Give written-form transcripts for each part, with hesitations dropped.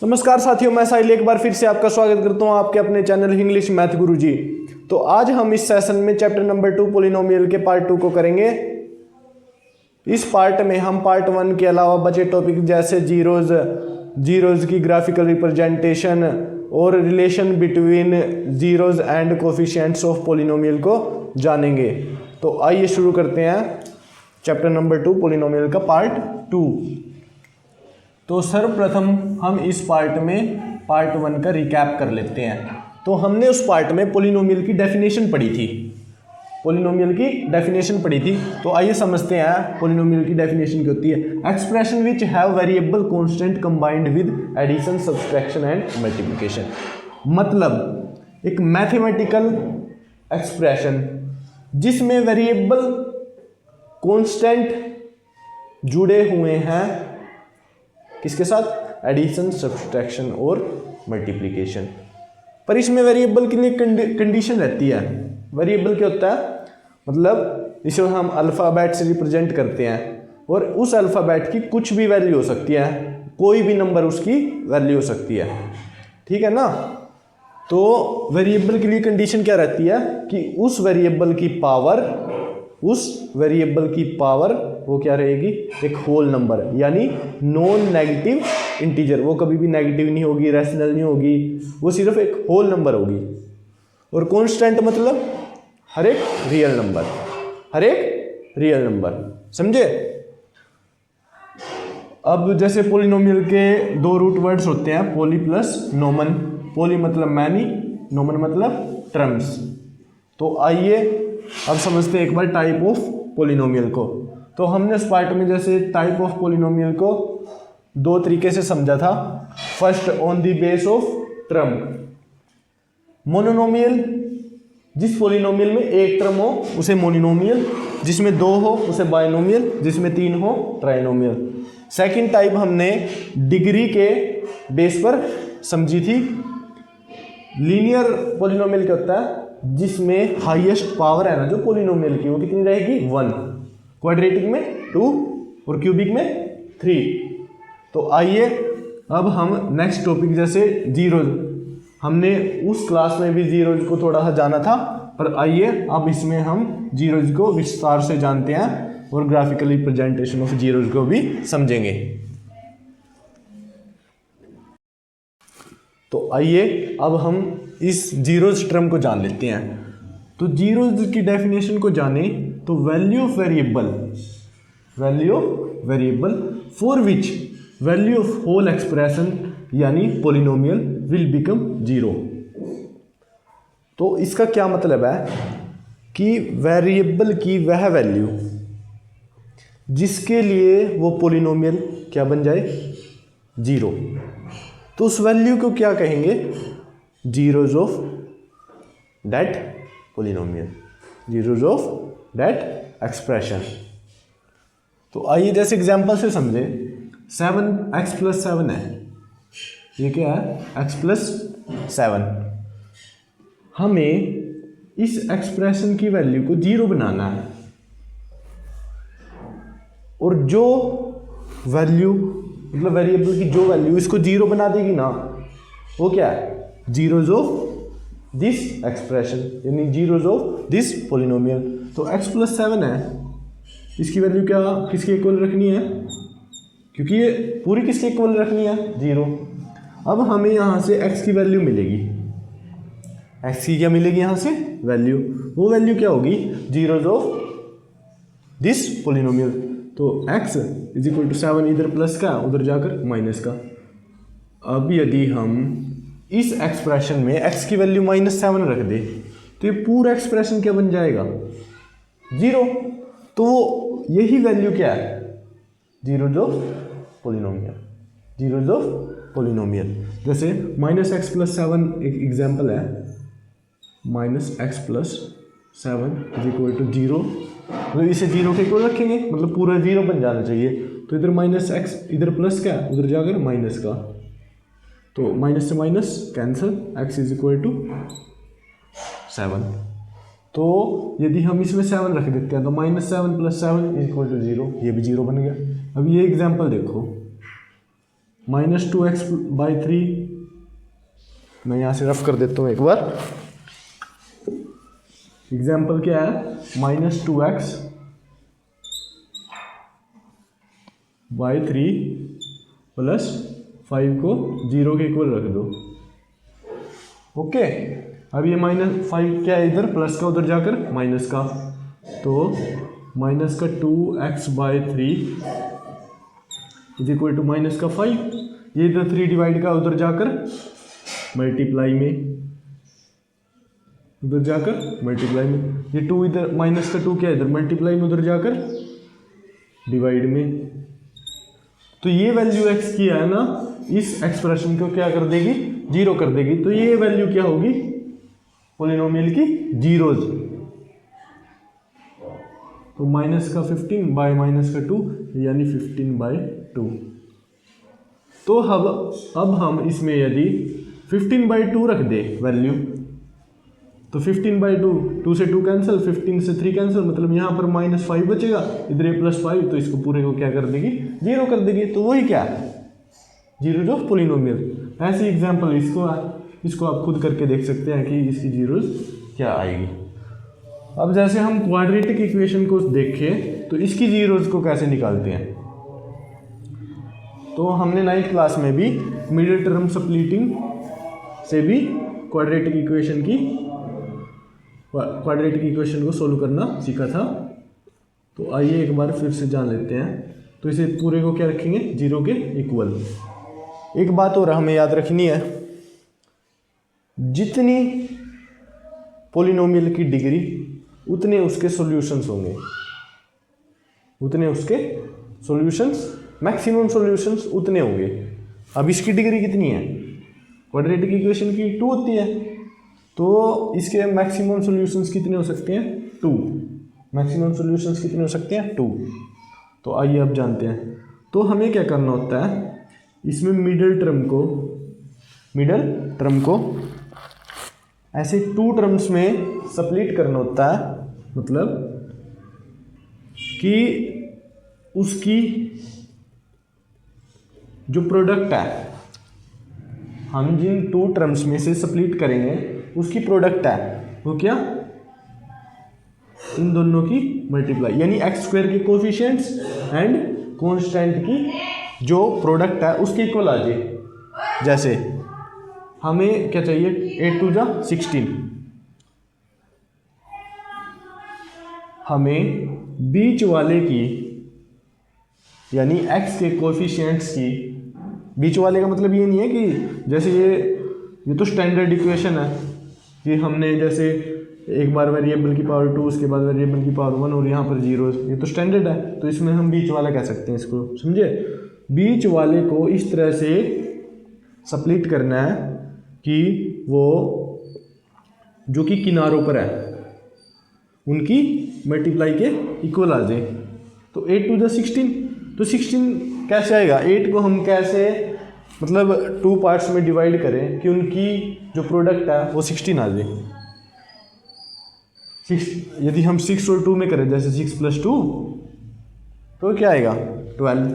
नमस्कार साथियों, मैं साहिल एक बार फिर से आपका स्वागत करता हूं आपके अपने चैनल इंग्लिश मैथ गुरुजी। तो आज हम इस सेशन में चैप्टर नंबर 2 पोलिनोमियल के पार्ट 2 को करेंगे। इस पार्ट में हम पार्ट 1 के अलावा बचे टॉपिक जैसे जीरोज की ग्राफिकल रिप्रेजेंटेशन और relation between zeros and coefficients of polynomial को जानेंगे। तो आइए शुरू करते हैं चैप्टर नंबर 2 पोलिनोमियल का पार्ट 2। तो सर्वप्रथम हम इस पार्ट में पार्ट 1 का रिकैप कर लेते हैं। तो हमने उस पार्ट में पोलिनोमियल की डेफिनेशन पढ़ी थी। तो आइए समझते हैं पोलिनोमियल की डेफिनेशन क्या होती है। Expression which have variable constant combined with addition, subtraction and multiplication. मतलब एक मैथमेटिकल एक्सप्रेशन जिसमें वेरिएबल कांस्टेंट जुड़े हुए हैं किसके साथ? एडिशन, सब्सट्रैक्शन और मल्टीप्लिकेशन। पर इसमें वेरिएबल के लिए कंडीशन रहती है। वेरिएबल क्या होता है? मतलब इसे हम अल्फ़ाबेट से रिप्रेजेंट करते हैं और उस अल्फ़ाबेट की कुछ भी वैल्यू हो सकती है, कोई भी नंबर उसकी वैल्यू हो सकती है, ठीक है ना। तो वेरिएबल के लिए कंडीशन क्या रहती है कि उस वेरिएबल की पावर वो क्या रहेगी? एक होल नंबर, यानी नॉन नेगेटिव इंटीजर। वो कभी भी नेगेटिव नहीं होगी, रैशनल नहीं होगी, वो सिर्फ एक होल नंबर होगी। और कांस्टेंट मतलब हर एक रियल नंबर, समझे। अब जैसे पोलिनोमियल के दो रूट वर्ड्स होते हैं, पोली प्लस नोमन। पोली मतलब मैनी, नोमन मतलब टर्म्स। तो आइए अब समझते हैं एक बार टाइप ऑफ पोलिनोमियल को। तो हमने इस पार्ट में जैसे टाइप ऑफ पोलिनोमियल को दो तरीके से समझा था। First, on the base of term. Monomial, जिस पोलिनोमियल में एक टर्म हो उसे मोनोनोमियल, जिसमें दो हो उसे बाइनोमियल, जिसमें तीन हो ट्राइनोमियल। सेकंड टाइप हमने डिग्री के बेस पर समझी थी। लीनियर पोलिनोमियल क्या होता है? जिसमें हाईएस्ट पावर है ना जो पोलिनोमियल की, वो कितनी रहेगी? 1। क्वाड्रेटिक में 2 और क्यूबिक में 3। तो आइए अब हम नेक्स्ट टॉपिक जैसे जीरोज। हमने उस क्लास में भी जीरोज को थोड़ा सा जाना था, पर आइए अब इसमें हम जीरोज को विस्तार से जानते हैं और ग्राफिकल रिप्रेजेंटेशन ऑफ जीरोज को भी समझेंगे। तो आइए अब हम इस जीरोज टर्म को जान लेते हैं। तो जीरोज की डेफिनेशन को जाने तो value of variable for which value of whole expression यानी पोलिनोमियल विल बिकम 0। तो इसका क्या मतलब है कि वेरिएबल की वह वैल्यू जिसके लिए वो पोलिनोमियल क्या बन जाए? 0। तो उस वैल्यू को क्या कहेंगे? Zeros of that polynomial, zeros of that expression. तो आइए जैसे एग्जांपल से समझे। 7x + 7 है, ये क्या है? x + 7। हमें इस एक्सप्रेशन की वैल्यू को 0 बनाना है, और जो वैल्यू मतलब वेरिएबल की जो वैल्यू इसको 0 बना देगी ना, वो क्या है? जीरोज ऑफ दिस एक्सप्रेशन, यानी जीरोज ऑफ दिस पोलिनोमियल। तो x + 7 है, इसकी वैल्यू क्या किसके इक्वल रखनी है? क्योंकि ये पूरी किसके इक्वल रखनी है? 0। अब हमें यहाँ से x की वैल्यू मिलेगी। x की क्या मिलेगी यहाँ से? वैल्यू। वो वैल्यू क्या होगी? Zeros of this polynomial. तो x = 7, इधर प्लस का उधर जाकर माइनस का। अब यदि हम इस एक्सप्रेशन में x की वैल्यू -7 रख दे तो ये पूरा एक्सप्रेशन क्या बन जाएगा? 0। तो यही वैल्यू क्या है? Zeros of polynomial. जैसे -x + 7 एक एग्जाम्पल है। -x + 7 = 0। मतलब इसे 0 के इक्वल रखेंगे, मतलब पूरा 0 बन जाना चाहिए। तो इधर -x, इधर प्लस का उधर जाकर माइनस का, तो माइनस से माइनस कैंसिल, x = 7। तो यदि हम इसमें 7 रख देते हैं तो -7 + 7 = 0, ये भी 0 बन गया। अब ये एग्जाम्पल देखो, -2x/3, मैं यहाँ से रफ कर देता हूँ एक बार। एग्जाम्पल क्या है, -2x/3 प्लस 5 को 0 के इक्वल रख दो। ओके, अब ये -5 क्या है इधर, प्लस का उधर जाकर माइनस का, तो -2x/3 इज इक्वल टू -5। ये इधर 3 डिवाइड का उधर जाकर मल्टीप्लाई में, उधर जाकर मल्टीप्लाई में, ये 2 इधर -2 क्या है इधर मल्टीप्लाई में, उधर जाकर डिवाइड में। तो ये वैल्यू x की है ना, इस एक्सप्रेशन को क्या कर देगी, 0 कर देगी। तो ये वैल्यू क्या होगी पॉलिनोमियल की, जीरोज। तो -15/-2 यानी 15/2। तो अब हम इसमें यदि 15/2 रख दे वैल्यू, तो 15/2, 2 से 2 कैंसिल, 15 से 3 कैंसिल, मतलब यहाँ पर -5 बचेगा, इधर ये +5, तो इसको पूरे को क्या कर देगी, 0 कर देगी। तो वही क्या है, जीरोज ऑफ पॉलिनोमियल। ऐसी एग्जांपल इसको आप खुद करके देख सकते हैं कि इसकी जीरोज क्या आएगी। अब जैसे हम क्वाड्रेटिक इक्वेशन को देखें तो इसकी जीरोज को कैसे निकालते हैं, तो हमने 9th क्लास में भी मिडिल टर्म स्प्लिटिंग से भी क्वाड्रेटिक इक्वेशन को सोल्व करना सीखा था। तो आइए एक बार फिर से जान लेते हैं। तो इसे पूरे को क्या रखेंगे, 0 के इक्वल। एक बात और हमें याद रखनी है, जितनी पॉलिनोमियल की डिग्री उतने उसके सॉल्यूशंस होंगे, उतने उसके सॉल्यूशंस, मैक्सिमम सॉल्यूशंस उतने होंगे। अब इसकी डिग्री कितनी है, क्वाड्रेटिक इक्वेशन की 2 होती है, तो इसके मैक्सिमम सॉल्यूशंस कितने हो सकते हैं, 2। मैक्सिमम सॉल्यूशंस कितने हो सकते हैं, 2। तो आइए अब जानते हैं। तो हमें क्या करना होता है, इसमें मिडिल टर्म को ऐसे 2 टर्म्स में स्प्लिट करना होता है, मतलब कि उसकी जो प्रोडक्ट है, हम जिन 2 टर्म्स में से स्प्लिट करेंगे उसकी प्रोडक्ट है वो क्या, इन दोनों की मल्टीप्लाई, यानी x² के कोफिशिएंट्स एंड कांस्टेंट की जो प्रोडक्ट है उसके इक्वल आ जाए। जैसे हमें क्या चाहिए, 8 2 जा 16, हमें बीच वाले की यानी x के कोफिशिएंट्स की, बीच वाले का मतलब ये नहीं है कि जैसे ये तो स्टैंडर्ड इक्वेशन है कि हमने जैसे एक बार वेरिएबल की पावर 2, उसके बाद वेरिएबल की पावर 1 और यहाँ पर 0, ये तो स्टैंडर्ड है। तो इसमें हम बीच वाला कह सकते हैं इसको, समझे। बीच वाले को इस तरह से स्प्लिट करना है कि वो जो कि किनारों पर है उनकी मल्टीप्लाई के इक्वल आ जाए। तो 8 2 16, तो 16 कैसे आएगा, 8 को हम कैसे मतलब 2 पार्ट्स में डिवाइड करें कि उनकी जो प्रोडक्ट है वो 16 आ जाए। यदि हम 6 और 2 में करें, जैसे 6 + 2, तो क्या आएगा, 12।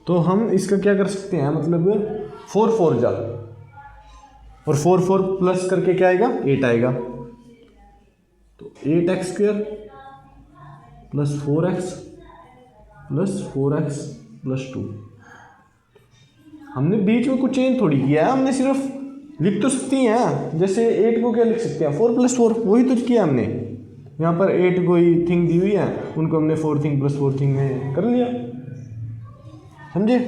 तो हम इसका क्या कर सकते हैं, मतलब 4 4 जा, और 4 4 प्लस करके क्या आएगा, 8 आएगा। तो 8x² + 4x + 4x + 2। हमने बीच में कुछ चेंज थोड़ी किया है, हमने सिर्फ लिख तो सकती हैं। जैसे 8 को क्या लिख सकते हैं, 4 + 4, वही तो किया हमने। यहाँ पर 8 कोई थिंग दी हुई है, उनको हमने 4 थिंग + 4 थिंग में कर लिया, समझे।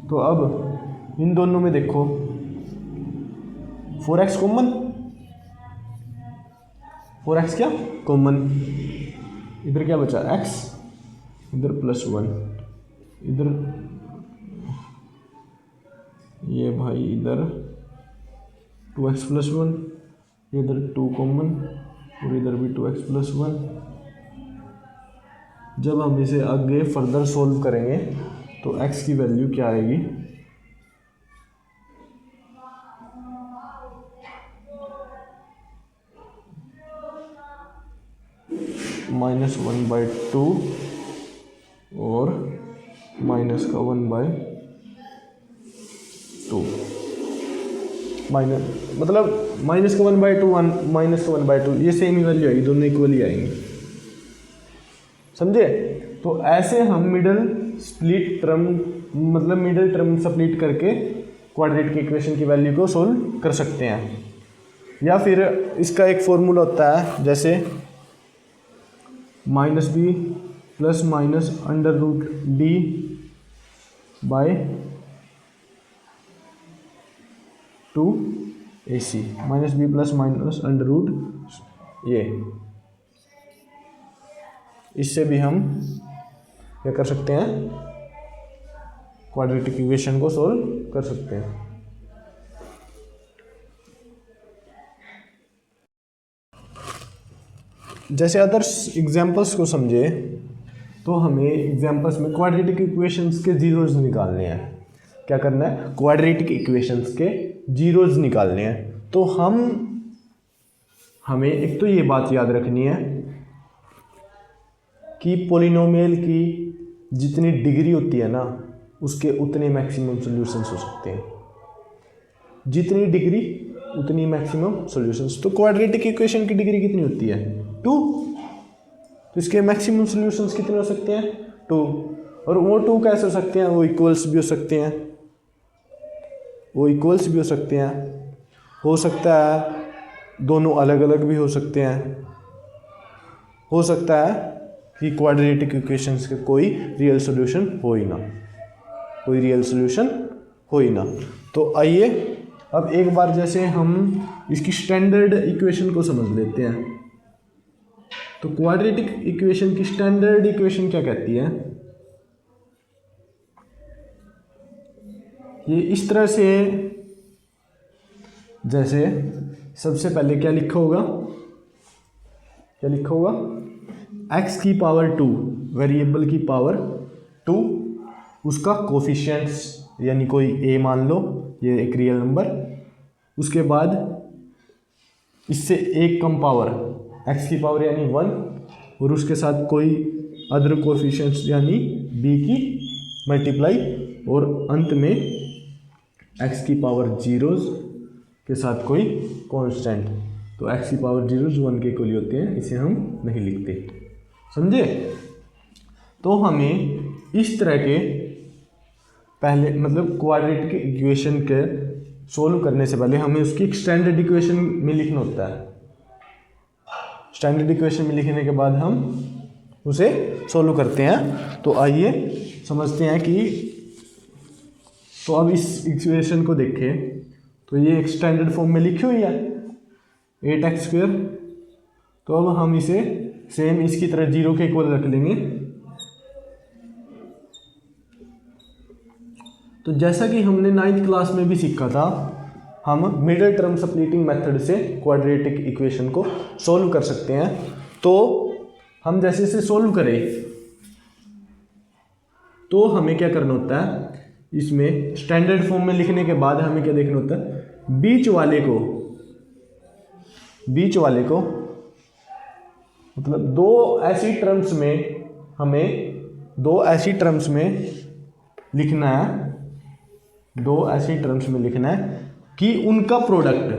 तो अब इन दोनों में देखो 4x कॉमन, 4x क्या कॉमन, इधर क्या बचा x, इधर +1, इधर ये भाई इधर 2x + 1, इधर 2 कॉमन और इधर भी 2x + 1। जब हम इसे आगे फर्दर सोल्व करेंगे तो x की वैल्यू क्या आएगी, -1/2 और माइनस का 1/2 माइनस, मतलब माइनस का 1/2 माइनस का 1/2 ये सेम ही वैल्यू आएगी, दोनों इक्वल ही आएंगी, समझे। तो ऐसे हम मिडल स्प्लिट टर्म मतलब मिडल टर्म स्प्लिट करके क्वाड्रेटिक इक्वेशन की वैल्यू को सोल्व कर सकते हैं। या फिर इसका एक फॉर्मूला होता है, जैसे minus b plus minus under root D by 2ac, minus b plus minus under root ये, इससे भी हम क्या कर सकते हैं, क्वाड्रेटिक इक्वेशन को सोल्व कर सकते हैं। जैसे अदर्स एग्जांपल्स को समझे तो हमें एग्जांपल्स में क्वाड्रेटिक इक्वेशंस के जीरोज निकालने हैं। क्या करना है, क्वाड्रेटिक इक्वेशंस के जीरोज निकालने हैं। तो हमें एक तो ये बात याद रखनी है कि पॉलिनोमियल की जितनी डिग्री होती है ना, उसके उतने मैक्सिमम सॉल्यूशंस हो सकते हैं। जितनी डिग्री उतनी मैक्सिमम सॉल्यूशंस। तो क्वाड्रेटिक इक्वेशन की डिग्री कितनी होती है, 2। तो इसके मैक्सिमम सॉल्यूशंस कितने हो सकते हैं, 2। और वो 2 कैसे हो सकते हैं, वो इक्वल्स भी हो सकते हैं, वो इक्वल्स भी हो सकते हैं, हो सकता है दोनों अलग अलग भी हो सकते हैं, हो सकता है कि क्वाड्रेटिक इक्वेशंस के कोई रियल सॉल्यूशन हो ही ना, कोई रियल सॉल्यूशन हो ही ना। तो आइए अब एक बार जैसे हम इसकी स्टैंडर्ड इक्वेशन को समझ लेते हैं। तो क्वाड्रेटिक इक्वेशन की स्टैंडर्ड इक्वेशन क्या कहती है, ये इस तरह से, जैसे सबसे पहले क्या लिखा होगा, क्या लिखा होगा, x की पावर 2, वेरिएबल की पावर 2, उसका कोफिशिएंट्स यानी कोई a मान लो, ये एक रियल नंबर, उसके बाद इससे एक कम पावर x की पावर यानी 1, और उसके साथ कोई अदर कोफिशिएंट्स यानी b की मल्टीप्लाई, और अंत में x की पावर जीरोज के साथ कोई कांस्टेंट। तो x की पावर जीरोज 1 के इक्वल होते हैं, इसे हम नहीं लिखते, समझे। तो हमें इस तरह के पहले मतलब क्वाड्रेटिक इक्वेशन के सोल्व करने से पहले हमें उसकी एक स्टैंडर्ड इक्वेशन में लिखना होता है। स्टैंडर्ड इक्वेशन में लिखने के बाद हम उसे सोल्व करते हैं। तो आइए समझते हैं कि, तो अब इस इक्वेशन को देखें तो ये एक स्टैंडर्ड फॉर्म में लिखी हुई है 8x²। तो अब हम इसे सेम इसकी तरह 0 के इक्वल रख लेंगे। तो जैसा कि हमने 9th क्लास में भी सीखा था, हम मिडल टर्म स्प्लिटिंग मेथड से क्वाड्रेटिक इक्वेशन को सोल्व कर सकते हैं। तो हम जैसे इसे सोल्व करें तो हमें क्या करना होता है, इसमें स्टैंडर्ड फॉर्म में लिखने के बाद हमें क्या देखना होता है, बीच वाले को मतलब दो ऐसी टर्म्स में लिखना है, दो ऐसी टर्म्स में लिखना है कि उनका प्रोडक्ट,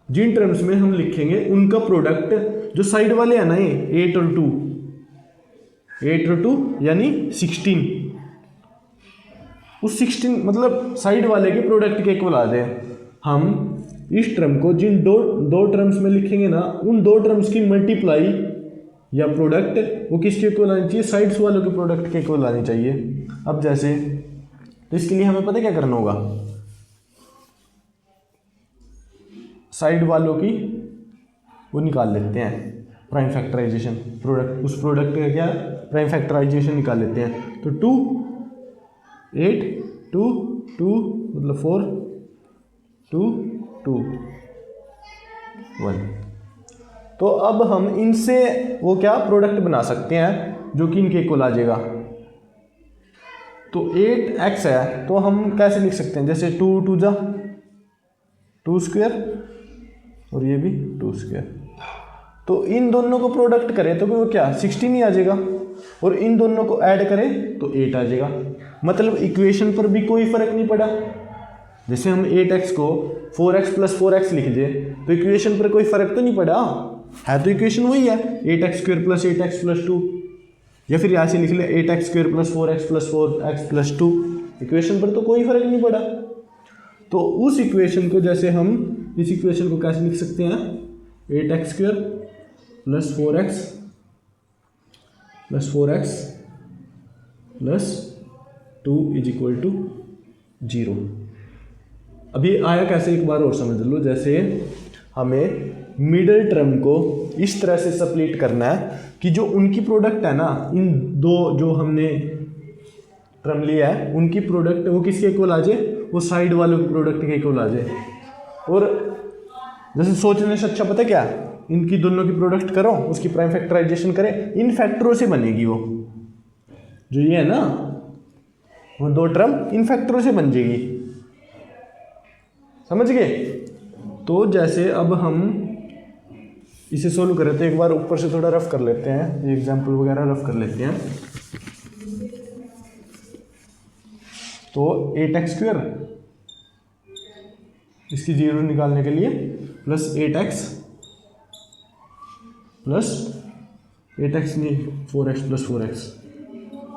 जिन टर्म्स में हम लिखेंगे उनका प्रोडक्ट जो साइड वाले हैं ना, ये 8 और 2 यानी 16, उस 16 मतलब साइड वाले के प्रोडक्ट के इक्वल आ जाए। हम इस टर्म को जिन दो टर्म्स में लिखेंगे ना, उन दो टर्म्स की मल्टीप्लाई या प्रोडक्ट वो किसके इक्वल आनी चाहिए, साइड्स वालों के प्रोडक्ट के इक्वल आनी चाहिए। अब जैसे, तो इसके लिए हमें पता क्या करना होगा, साइड वालों की वो निकाल लेते हैं, प्राइम फैक्टराइजेशन, प्रोडक्ट, उस प्रोडक्ट का क्या प्राइम फैक्टराइजेशन निकाल लेते हैं। तो 2 8 2 2 मतलब 4 2 2 1। तो अब हम इनसे वो क्या प्रोडक्ट बना सकते हैं जो कि इनके इक्वल आ जाएगा। तो 8x है तो हम कैसे लिख सकते हैं, जैसे 2 2 जा 2 स्क्वायर और ये भी 2 स्क्वायर। तो इन दोनों को प्रोडक्ट करें तो वो क्या 16 ही आ जाएगा, और इन दोनों को ऐड करें तो 8 आ जाएगा। मतलब इक्वेशन पर भी कोई फर्क नहीं पड़ा। जैसे हम 8x को 4x + 4x लिख दे तो इक्वेशन पर कोई फर्क तो नहीं पड़ा, है तो इक्वेशन वही है 8x² + 8x + 2, या फिर यहाँ से लिख ले 8x² + 4x + 4x + 2, इक्वेशन पर तो कोई फर्क नहीं पड़ा। तो उस इक्वेशन को जैसे हम इस इक्वेशन को कैसे लिख सकते हैं, 8x² + 4x + 4x + 2 = 0। अभी आया कैसे, एक बार और समझ लो। जैसे हमें मिडल टर्म को इस तरह से स्प्लिट करना है कि जो उनकी प्रोडक्ट है ना, इन दो जो हमने टर्म लिया है उनकी प्रोडक्ट वो किसके इक्वल आ जाए, वो साइड वालों की प्रोडक्ट के इक्वल आ जाए। और जैसे सोचने से अच्छा पता क्या, इनकी दोनों की प्रोडक्ट करो, उसकी प्राइम फैक्टराइजेशन करें, इन फैक्टरों से बनेगी वो जो ये है ना, वो दो टर्म इन फैक्टरों से बन जाएगी, समझ गए। तो जैसे अब हम इसे सोल्व करें तो एक बार ऊपर से थोड़ा रफ कर लेते हैं, एग्जाम्पल वगैरह रफ कर लेते हैं। तो 8x² इसकी 0 निकालने के लिए प्लस 8x नहीं 4x + 4x।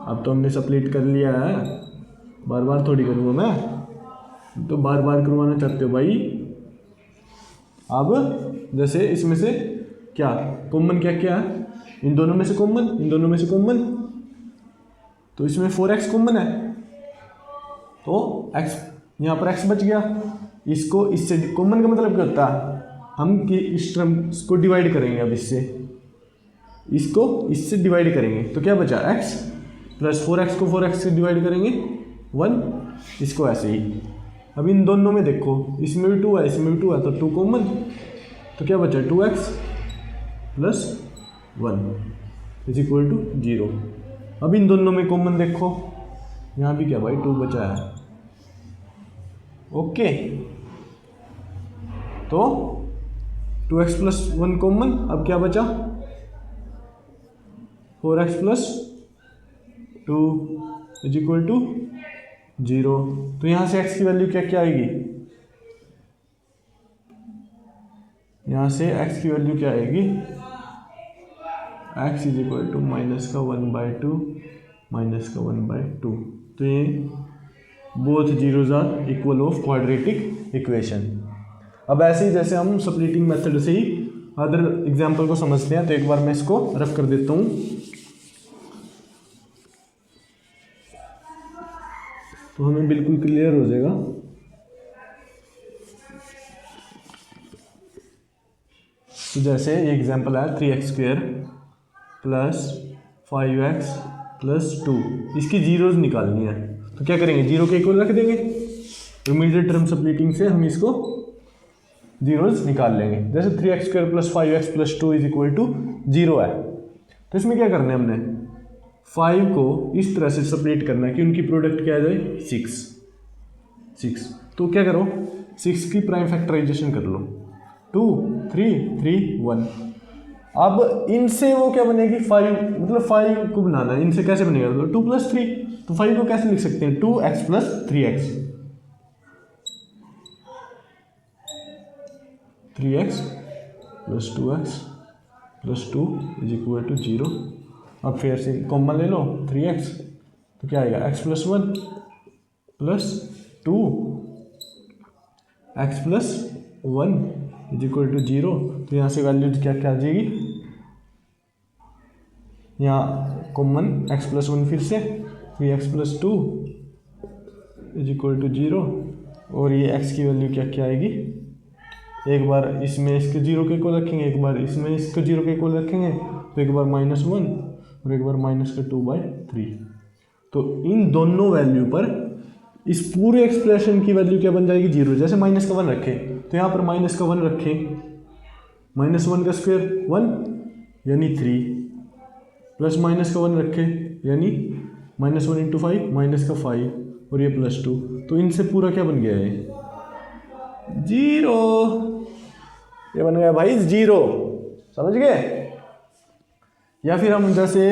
अब तो हमने स्प्लिट कर लिया है, बार बार थोड़ी करूँगा मैं, तो बार बार करवाना चाहते हो भाई। अब जैसे इसमें से क्या कॉमन क्या क्या है, इन दोनों में से कॉमन, इन दोनों में से कॉमन, तो इसमें 4x कॉमन है, तो x यहाँ पर x बच गया। इसको इससे कॉमन का मतलब क्या होता है, हम कि इस टर्म को डिवाइड करेंगे, अब इसको इससे डिवाइड करेंगे तो क्या बचा x + 4x को 4x से डिवाइड करेंगे 1, इसको ऐसे ही। अब इन दोनों में देखो, इसमें भी 2 है, इसमें भी 2 है, तो 2 कॉमन, तो क्या बचा 2x + 1 = 0। अब इन दोनों में कॉमन देखो, यहाँ भी क्या भाई 2 बचा है, ओके। तो 2x + 1 कॉमन, अब क्या बचा 4x + 2 = 0। तो यहाँ से x की वैल्यू क्या क्या आएगी, यहाँ से x की वैल्यू क्या आएगी, x = -1/2 -1/2। तो ये both zeros are equal of quadratic equation. अब ऐसे ही जैसे हम स्प्लिटिंग मेथड से ही अदर एग्जाम्पल को समझते हैं, तो एक बार मैं इसको रफ कर देता हूँ। तो हमें बिल्कुल क्लियर हो जाएगा। तो जैसे ये एग्जाम्पल है 3x² + 5x + 2, इसकी जीरोज निकालनी है, तो क्या करेंगे, जीरो के इक्वल रख देंगे, इमीडिएट टर्म स्प्लिटिंग से हम इसको जीरोज निकाल लेंगे। जैसे 3x² + 5x + 2 = 0 है, तो इसमें क्या करना है, हमने 5 को इस तरह से सेपरेट करना है कि उनकी प्रोडक्ट क्या आ जाए 6। तो क्या करो, 6 की प्राइम फैक्टराइजेशन कर लो, 2 3 3 1। अब इनसे वो क्या बनेगी 5, मतलब 5 को बनाना है, इनसे कैसे बनेगा, तो 2 + 3, तो 5 को कैसे लिख सकते हैं 2x + 3x, 3x + 2x + 2 = 0। अब फिर से कॉमन ले लो 3x, तो क्या आएगा x + 1 + 2 x + 1 = 0। तो यहाँ से वैल्यू क्या क्या आ जाएगी, यहाँ कॉमन x + 1, फिर से 3x + 2 = 0, और ये x की वैल्यू क्या क्या आएगी, एक बार इसमें इसके 0 के इक्वल रखेंगे, एक बार इसमें इसको 0 के इक्वल रखेंगे, तो एक बार -1 और एक बार -2/3। तो इन दोनों वैल्यू पर इस पूरे एक्सप्रेशन की वैल्यू क्या बन जाएगी 0। जैसे -1 रखें तो यहाँ पर -1 रखें, -1 का स्क्वायर 1 यानी 3, प्लस -1 रखें यानी -1 × 5 -5 और ये +2, तो इनसे पूरा क्या बन गया है 0। ये बन गया भाई 0। समझ गए? या फिर हम जैसे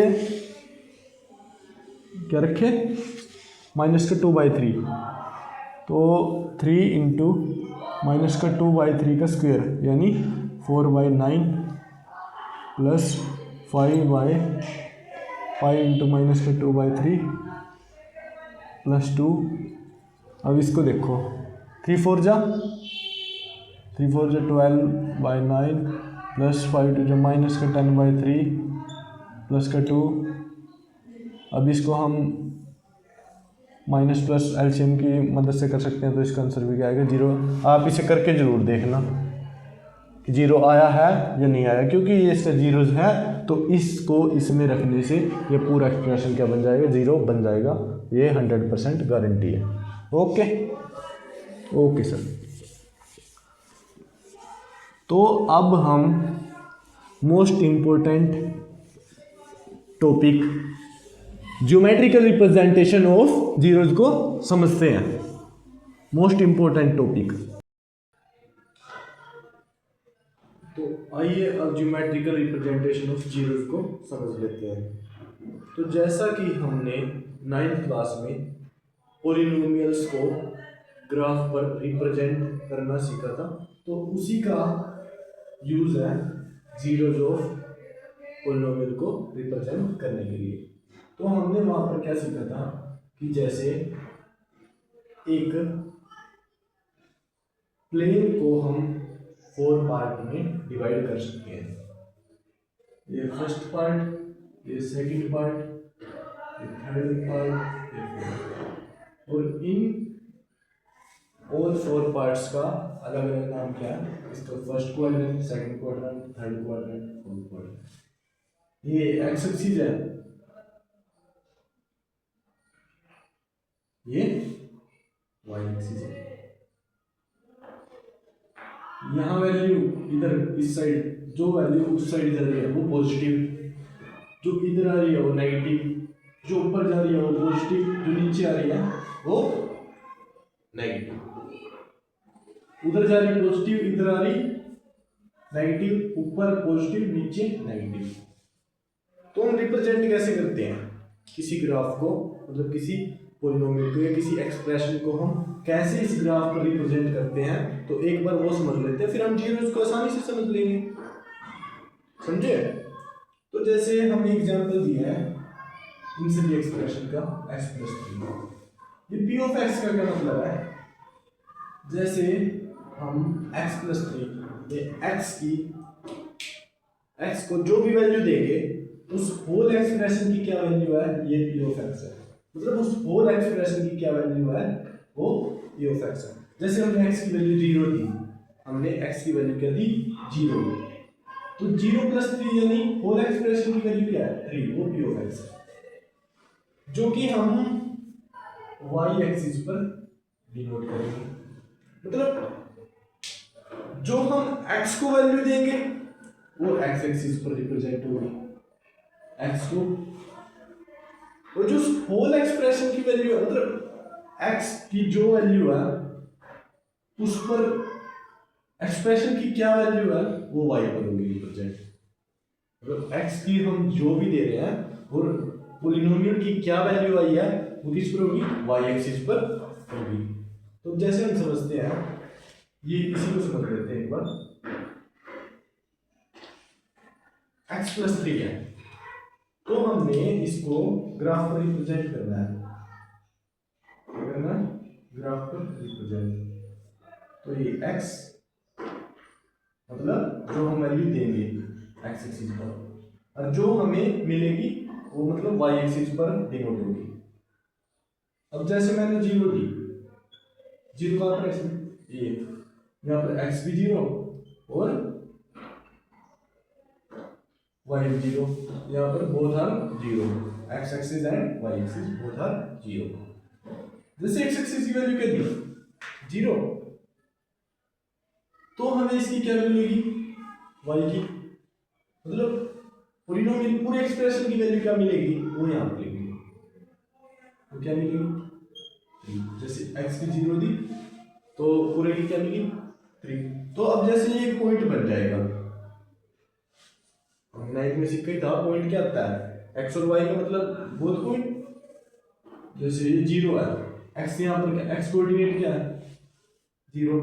क्या रखे, -2/3, तो 3 इंटू -2/3 का स्क्वायर यानी 4/9 प्लस 5 इंटू -2/3 प्लस 2। अब इसको देखो, 3 4 जा 12/9 प्लस 5 2 -10/3 प्लस का 2। अब इसको हम माइनस प्लस एलसीएम की मदद से कर सकते हैं, तो इसका आंसर भी क्या आएगा 0। आप इसे करके ज़रूर देखना कि 0 आया है या नहीं आया, क्योंकि ये इसका जीरोज है तो इसको इसमें रखने से ये पूरा एक्सप्रेशन क्या बन जाएगा, 0 बन जाएगा। ये 100% गारंटी है। Okay okay sir. तो अब हम most important topic geometrical representation of zeros को समझते हैं। Most important topic. तो आइए अब ज्योमेट्रिकल रिप्रेजेंटेशन ऑफ जीरोज को समझ लेते हैं। तो जैसा कि हमने 9th क्लास में पॉलिनोमियल्स को ग्राफ पर रिप्रेजेंट करना सीखा था, तो उसी का यूज है जीरोज ऑफ पॉलिनोमियल को रिप्रेजेंट करने के लिए। तो हमने वहां पर क्या सीखा था कि जैसे एक प्लेन को हम 4 पार्ट में डिवाइड कर सकते हैं। ये फर्स्ट पार्ट, ये सेकंड पार्ट, ये थर्ड पार्ट, ये फोर्थ। और इन ऑल 4 पार्ट्स का अलग अलग नाम क्या है? इसका first quadrant, second quadrant, third quadrant, fourth quadrant. ये एक्स एक्सिस है, ये वाई एक्सिस है। यहाँ वैल्यू इधर इस साइड, जो वैल्यू उस साइड इधर है वो पॉजिटिव, जो इधर आ रही है वो नेगेटिव, जो ऊपर जा रही है वो पॉजिटिव, जो नीचे आ रही है वो नेगेटिव। उधर जा रही पॉजिटिव, इधर आ रही नेगेटिव, ऊपर पॉजिटिव, नीचे नेगेटिव। तो हम रिप्रेजेंट कैसे करते हैं किसी ग्राफ को, मतलब किसी पॉलिनोमियल को या किसी एक्सप्रेशन को हम कैसे इस ग्राफ पर रिप्रेजेंट करते हैं, तो एक बार वो समझ लेते हैं, फिर हम जीरोस को आसानी से समझ लेंगे। समझे? तो जैसे हमने एग्जांपल दिया है इन सभी एक्सप्रेशन का x+3। ये p ऑफ x का क्या मतलब है? जैसे हम x+3 ये x को जो भी वैल्यू देंगे उस होल एक्सप्रेशन की क्या वैल्यू है, ये p ऑफ x है। मतलब उस होल एक्सप्रेशन की क्या वैल्यू है, वो p ऑफ x है। जैसे हमने x की वैल्यू 0 दी, हमने x की वैल्यू क्या दी 0, तो 0+3 यानी होल एक्सप्रेशन की वैल्यू क्या है 3, वो p ऑफ x है, जो कि हम y एक्सिस पर डिनोट करेंगे। मतलब जो हम x को वैल्यू देंगे वो x एक्सिस पर रिप्रेजेंट होगी x को, और जो होल एक्सप्रेशन की वैल्यू है, मतलब x की जो वैल्यू है उस पर एक्सप्रेशन की क्या वैल्यू है वो y पर होगी रिप्रेजेंट। मतलब x की हम जो भी दे रहे हैं और पॉलिनोमियल की क्या वैल्यू आई है वो किस पर होगी, y एक्सिस पर होगी। तो जैसे हम समझते हैं, ये इसी को समझ लेते हैं एक बार। x+3 है, तो हमने इसको ग्राफ पर रिप्रेजेंट करना है, क्या करना है, ग्राफ पर रिप्रेजेंट। तो ये x मतलब जो हम वैल्यू देंगे x एक्सिस पर, और जो हमें मिलेगी वो मतलब y एक्सिस पर डिनोट होगी। अब जैसे मैंने 0 दी, 0 कहां पर है, ये यहाँ पर x भी 0 और y भी 0, यहाँ पर both are 0, x axis and y axis both are 0। जैसे x एक्सिस की वैल्यू क्या दी 0, तो हमें इसकी क्या वैल्यू मिलेगी y की, मतलब पॉलिनोमियल पूरे एक्सप्रेशन की वैल्यू क्या मिलेगी वो यहाँ पर लिखेंगे, तो क्या मिलेगी, जैसे x की 0 दी तो पूरे की क्या मिली 3। तो अब जैसे ये एक पॉइंट बन जाएगा, नाइन्थ में सीखा ही था। पॉइंट क्या होता है, एक्स और वाई का मतलब बोथ पॉइंट। जैसे ये 0 है, एक्स यहाँ पर क्या, एक्स कोऑर्डिनेट क्या है 0,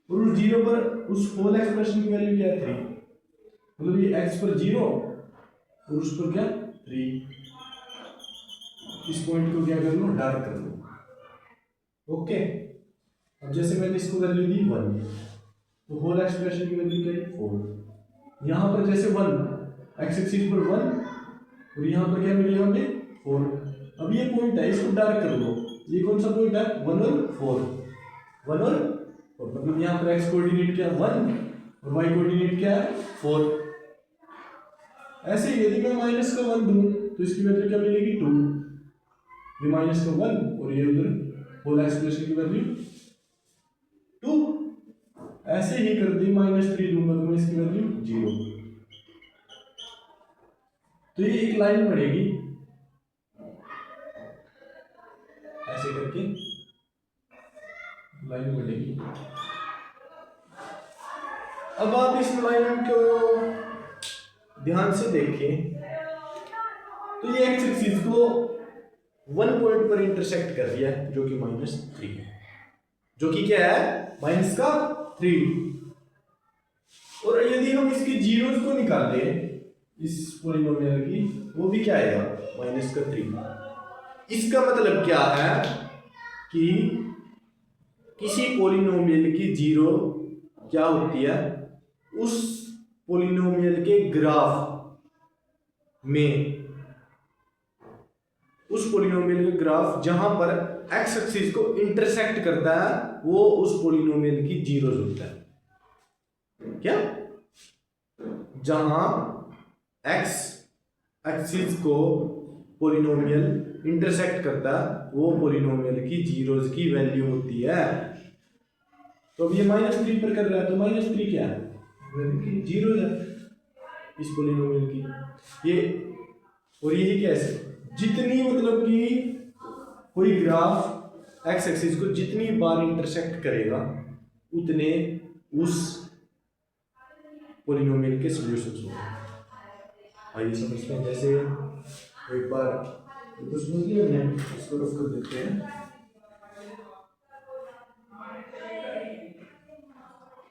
और उस 0 पर उस होल एक्सप्रेशन की वैल्यू क्या है 3, मतलब ये एक्स पर 0 और उस पर क्या 3। इस पॉइंट को क्या कर लो, डार्क कर लो। ओके, अब जैसे मैंने इसको वैल्यू दी 1, तो होल एक्सप्रेशन की वैल्यू क्या है 4। यहाँ पर जैसे 1 एक्स एक्सिस पर 1 और यहाँ पर क्या मिलेगा हमें 4। अब ये पॉइंट है, इसको डार्क कर लो। ये कौन सा पॉइंट है, 1 और 4, 1 और 4, मतलब यहाँ पर एक्स कोऑर्डिनेट क्या है 1 और वाई कोऑर्डिनेट क्या है 4। ऐसे ही यदि मैं माइनस का 1 दूं तो इसकी वैल्यू क्या मिलेगी 2, ये माइनस का 1 और ये उधर होल एक्सप्रेशन की वैल्यू 2। ऐसे ही कर दी -3 दूंगा तो मैं इसकी वैल्यू 0। तो ये एक लाइन बढ़ेगी ऐसे करके, लाइन बढ़ेगी। अब आप इस लाइन को ध्यान से देखें तो ये एक्स एक्सिस को 1 पॉइंट पर इंटरसेक्ट कर दिया है जो कि -3 है, जो कि क्या है -3। और यदि हम इसकी जीरोस को निकाल दें इस पॉलिनोमियल की, वो भी क्या आएगा -3। इसका मतलब क्या है कि किसी पॉलिनोमियल की जीरो क्या होती है, उस पॉलिनोमियल के ग्राफ में, उस पॉलिनोमियल का ग्राफ जहां पर एक्स एक्सिस को इंटरसेक्ट करता है वो उस पॉलिनोमियल की जीरोस होता है। क्या, जहां एक्स एक्सिस को पॉलिनोमियल इंटरसेक्ट करता है वो पॉलिनोमियल की जीरोस की वैल्यू होती है। तो अब ये -3 पर कर रहा है तो -3 क्या है, जीरो है इस पॉलिनोमियल की। ये और यही क्या है, जितनी मतलब कि कोई ग्राफ एक्स एक्सिस को जितनी बार इंटरसेक्ट करेगा उतने उस पॉलिनोमियल के सॉल्यूशंस होंगे। आइए समझते हैं। जैसे एक बार तो समझ लिया हमने, इसको रफ कर देते हैं।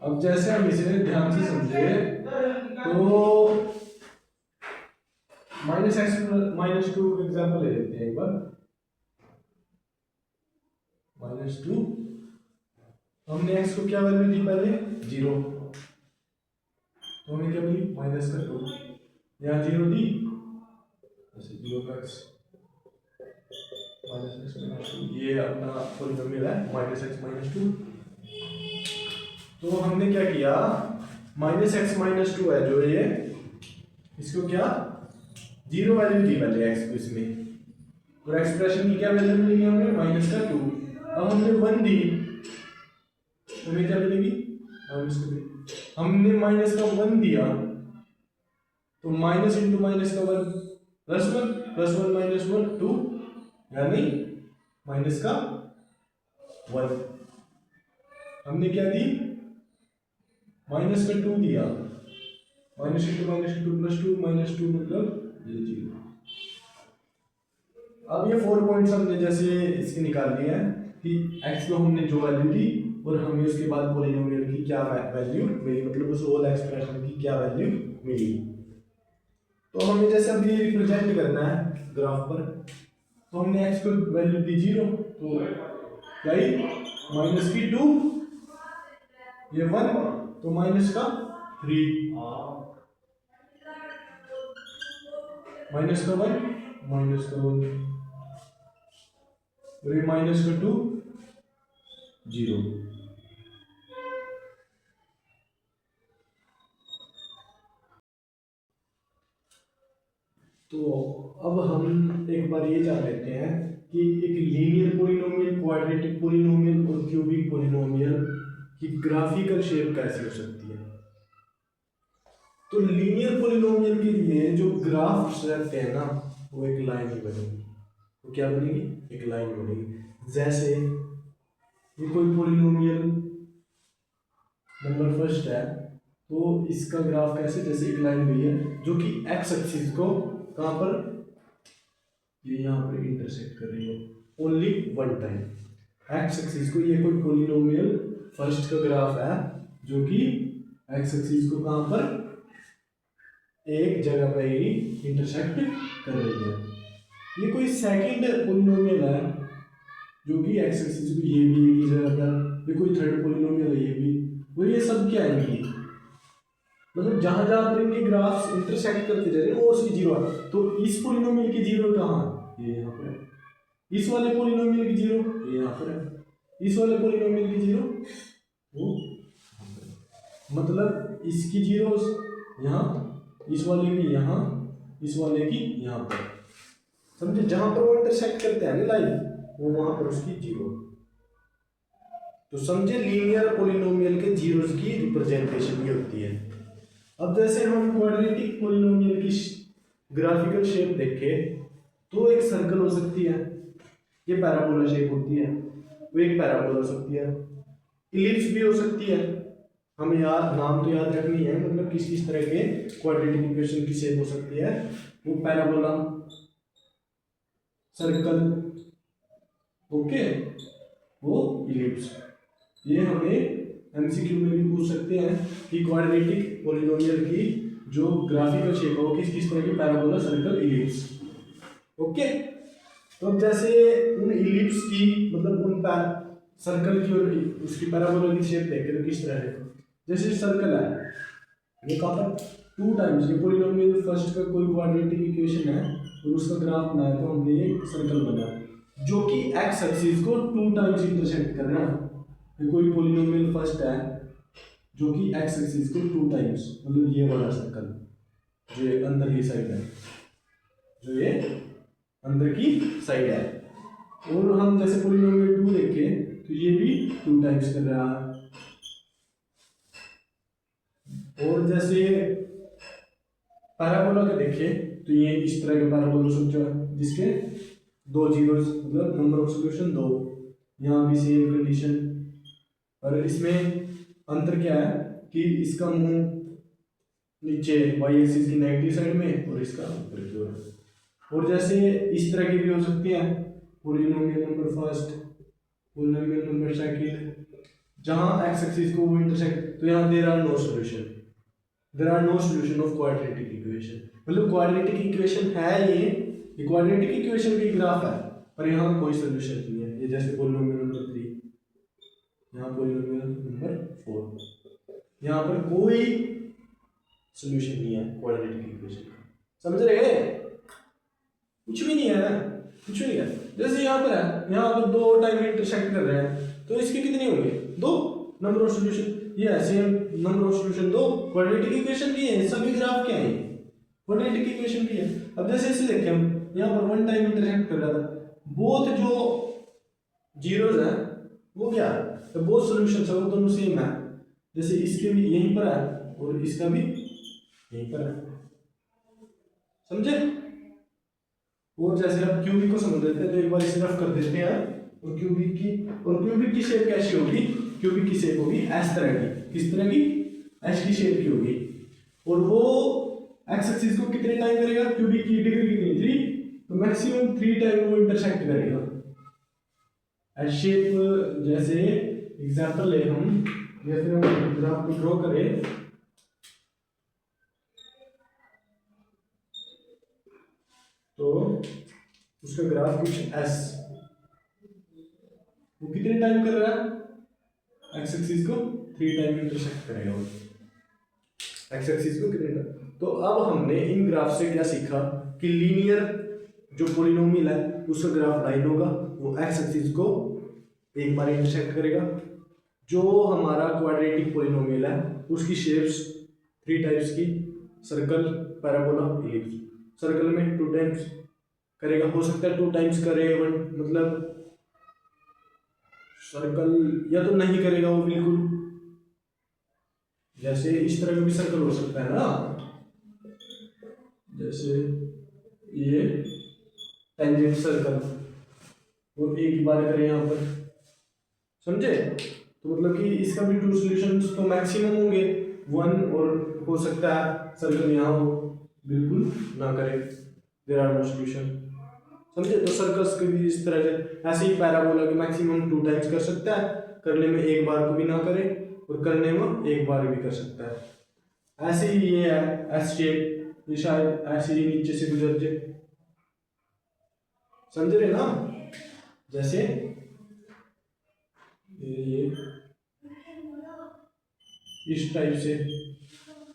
अब जैसे हम इसे ध्यान से समझे तो -2 एग्जांपल ले लेते हैं एक बार। -2 हमने x को क्या वैल्यू दी पहले 0, तो हमें क्या मिली -2, यहाँ 0 दी, जैसे 0 का x -2, ये अपना पॉलिनोमियल है -x -2। तो हमने क्या किया, -x -2 है जो ये, इसको क्या 0 वैल्यू दी पहले x को इसमें, और एक्सप्रेशन की क्या वैल्यू मिलेगी हमें -2। अब हमने 1 दी, हमें क्या मिलेगी -2। हमने -1 दिया तो माइनस इंटू माइनस का 1 +1 +1 -1 2, यानी -1। हमने क्या दी, -2 दिया, माइनस इंटू -2 +2 -2 मतलब ये 0। अब ये 4 पॉइंट्स हमने जैसे इसके निकाल लिए हैं कि x को हमने जो वैल्यू दी और हमें उसके बाद पॉलिनोमियल की क्या वैल्यू मिली, मतलब उस होल एक्सप्रेशन की क्या वैल्यू मिली। तो हमें जैसे अब ये रिप्रेजेंट करना है ग्राफ पर, तो हमने x को वैल्यू दी 0, तो क्या ही -2, ये 1, तो -3, -1 और ये -2 0। तो अब हम एक बार ये जान लेते हैं कि एक लीनियर पॉलिनोमियल, क्वाड्रेटिक पॉलिनोमियल और क्यूबिक पॉलिनोमियल की ग्राफिकल शेप कैसी हो सकती है। तो लीनियर पॉलिनोमियल के लिए जो ग्राफ्स रहते हैं ना, वो एक लाइन ही बनेगी। तो क्या बनेगी, एक लाइन बनेगी। जैसे ये कोई पॉलिनोमियल नंबर फर्स्ट है, तो इसका ग्राफ कैसे, जैसे एक लाइन गई है जो कि एक्स एक्सिस को कहाँ पर, ये यहाँ पर इंटरसेक्ट कर रही है only one time. X axis को, ये कोई पोलिनोमियल फर्स्ट का ग्राफ है जो कि एक्स एक्सिस को कहाँ पर एक जगह पर ही इंटरसेक्ट कर रही है। ये कोई सेकंड पोलिनोमियल है जो कि एक्स एक्सिस को ये भी एक ही जगह पर, ये कोई थर्ड पोलिनोमियल है ये भी, और ये सब क्या है इनकी, मतलब जहां जहां पर इनके ग्राफ्स इंटरसेक्ट करते जा रहे हैं वो उसकी जीरो है। तो इस पोलिनोमियल की जीरो कहाँ है, ये यहाँ पर है। इस वाले पोलिनोमियल की जीरो ये यहाँ पर है। इस वाले पोलिनोमियल की जीरो वो यहाँ पर है। मतलब इसकी जीरो यहाँ, इस वाले की यहाँ, इस वाले की यहाँ पर, समझे, जहां पर वो इंटरसेक्ट करते हैं ना लाइन, वो वहां पर उसकी जीरो। तो समझे लीनियर पोलिनोमियल के जीरोस की रिप्रेजेंटेशन ये होती है। अब जैसे हम क्वाड्रेटिक पोलिनोमियल की ग्राफिकल शेप देखें तो एक सर्कल हो सकती है, ये पैराबोला शेप होती है, वो एक पैराबोला हो सकती है, इलिप्स भी हो सकती है। हमें याद, नाम तो याद रखनी है, मतलब किस किस तरह के क्वाड्रेटिक इक्वेशन की शेप हो सकती है, वो पैराबोला, सर्कल, ओके, वो इलिप्स। ये हमें एमसीक्यू में भी पूछ सकते हैं कि क्वाड्रेटिक पॉलिनोमियल की जो ग्राफिकल शेप है वो किस किस तरह की, पैराबोला, सर्कल, इलिप्स, ओके। तो अब जैसे उन इलिप्स की, मतलब उन सर्कल की और उसकी पैराबोला की शेप देखें तो किस तरह है। जैसे सर्कल है, ये कहाँ पर टू टाइम्स, ये पॉलिनोमियल फर्स्ट का कोई क्वाड्रेटिक इक्वेशन है और उसका ग्राफ बनाया तो हमने एक सर्कल बनाया जो कि एक्स एक्सिस को टू टाइम्स इंटरसेक्ट कर रहा है। ये कोई पॉलिनोमियल फर्स्ट है जो कि एक्स एक्सिस को टू टाइम्स, मतलब ये वाला सर्कल जो ये अंदर की साइड है, जो ये अंदर की साइड है। और हम जैसे पॉलिनोमियल टू देखें तो ये भी टू टाइम्स कर रहा है। और जैसे पैराबोला का देखें तो ये इस तरह के पैराबोला समझो जिसके दो जीरोस, मतलब नंबर ऑफ सॉल्यूशन दो, यहाँ भी सेम कंडीशन। और इसमें अंतर क्या है कि इसका मुंह नीचे वाई एक्सिस की नेगेटिव साइड में और इसका ऊपर की ओर। और जैसे इस तरह की भी हो सकती है, polynomial number first, polynomial number second, जहां एक्स एक्सिस को वो इंटरसेक्ट, तो यहाँ there are no solution, there are no solution of quadratic equation. मतलब क्वाड्रेटिक इक्वेशन है ये क्वाड्रेटिक इक्वेशन की ग्राफ है पर यहाँ कोई सॉल्यूशन नहीं है। ये जैसे पॉलिनोमियल नंबर 3, यहाँ पॉलिनोमियल नंबर 4, यहाँ पर कोई सॉल्यूशन नहीं है क्वाड्रेटिक इक्वेशन का, समझ रहे, कुछ भी नहीं है, कुछ भी नहीं है। जैसे यहाँ पर है, यहाँ पर दो टाइम इंटरसेक्ट कर रहे हैं तो इसके कितने होंगे, दो नंबर ऑफ सॉल्यूशन। ये है सेम नंबर ऑफ सॉल्यूशन दो, क्वाड्रेटिक इक्वेशन की है, सभी ग्राफ क्या है क्वाड्रेटिक इक्वेशन की है। अब जैसे इसे देखें हम, यहाँ पर वन टाइम इंटरसेक्ट कर रहा था, बोथ जो जीरोस हैं वो क्या है, तो बोथ सॉल्यूशंस है वो दोनों सेम है। जैसे इसके भी यहीं पर है और इसका भी यहीं पर है, समझे। और जैसे हम क्यूबिक को समझ लेते हैं तो एक बार इसे रफ कर देते हैं। और क्यूबिक की शेप कैसी होगी, क्यूबिक की शेप होगी एस तरह की, किस तरह की, एस की शेप की होगी। और वो एक्स एक्सिस को कितने टाइम करेगा, क्यूबिक की डिग्री कितनी, 3, तो मैक्सिमम 3 टाइम वो इंटरसेक्ट करेगा एस शेप। जैसे एग्जांपल ले हम, जैसे हम ग्राफ को ड्रॉ करें तो उसका ग्राफ कुछ एस, वो कितने टाइम कर रहा है, एक्स एक्सिस को 3 टाइम इंटरसेक्ट करेगा वो, एक्स एक्सिस को कितने टाइम। तो अब हमने इन ग्राफ से क्या सीखा कि लीनियर जो पॉलिनोमियल है उसका ग्राफ लाइन होगा, वो एक्स एक्सिस को एक बार इंटरसेक्ट करेगा। जो हमारा क्वाड्रेटिक पॉलिनोमियल है उसकी शेप्स 3 टाइप्स की, सर्कल, पैराबोला, इलिप्स। सर्कल में 2 टाइम्स करेगा, हो सकता है 2 टाइम्स करे, मतलब सर्कल या तो नहीं करेगा वो बिल्कुल, जैसे इस तरह का भी सर्कल हो सकता है ना, जैसे ये टेंजेंट सर्कल, वो एक ही बार करें यहाँ पर, समझे। तो मतलब कि इसका भी 2 सॉल्यूशंस तो मैक्सिमम होंगे, 1 और हो सकता है सर्कल यहाँ हो, बिल्कुल ना करें, देयर आर नो सॉल्यूशन। समझे? तो सर्कल्स के भी इस तरह से, ऐसे ही पैराबोला के मैक्सिमम 2 टाइम्स कर सकता है, करने में एक बार को भी ना करे और करने में एक बार भी कर सकता है। ऐसे ही ये है एस शेप, ये शायद ऐसे ही नीचे से गुजर जाए, समझ रहे ना? जैसे ये इस टाइप से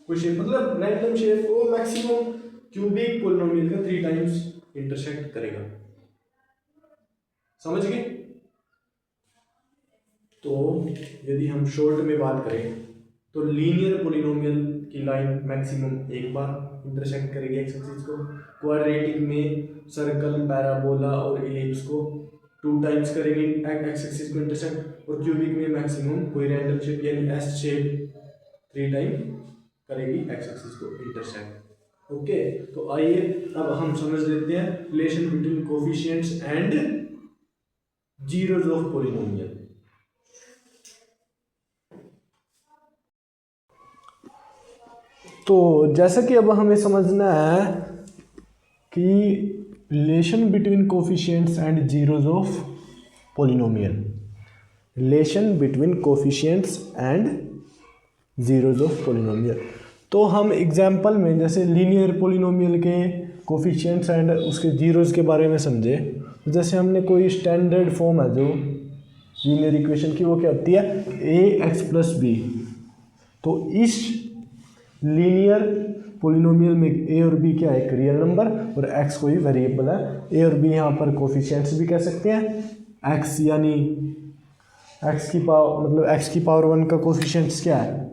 कोई शेप, मतलब रैंडम शेप को मैक्सिमम क्यूबिक पोलिनोमियल का 3 टाइम्स इंटरसेक्ट करेगा। समझ गए? तो यदि हम शॉर्ट में बात करें तो लीनियर पोलिनोमियल की लाइन मैक्सिमम एक बार इंटरसेक्ट करेगी एक्स एक्सिस को, क्वाड्रेटिक में सर्कल, पैराबोला और इलिप्स को 2 टाइम्स करेगी एक्स एक्सिस को इंटरसेक्ट, और क्यूबिक में मैक्सिमम कोई रैंडम शेप यानी एस शेप 3 टाइम करेगी एक्स एक्सिस को इंटरसेक्ट। ओके, तो आइए अब हम समझ लेते हैं relation between coefficients and zeros of polynomial. तो जैसा कि अब हमें समझना है कि relation between coefficients and zeros of polynomial, relation between coefficients and zeros of polynomial. तो हम एग्जाम्पल में जैसे लीनियर पोलिनोमियल के कोफिशिएंट्स एंड उसके जीरोस के बारे में समझे, तो जैसे हमने कोई स्टैंडर्ड फॉर्म है जो लीनियर इक्वेशन की, वो क्या होती है, ax + b। तो इस लीनियर पोलिनोमियल में a और b क्या है, एक रियल नंबर और x कोई वेरिएबल है। a और b यहाँ पर कोफिशिएंट्स भी कह सकते हैं। x यानी x की पावर, मतलब x की पावर 1 का कोफिशिएंट्स क्या है,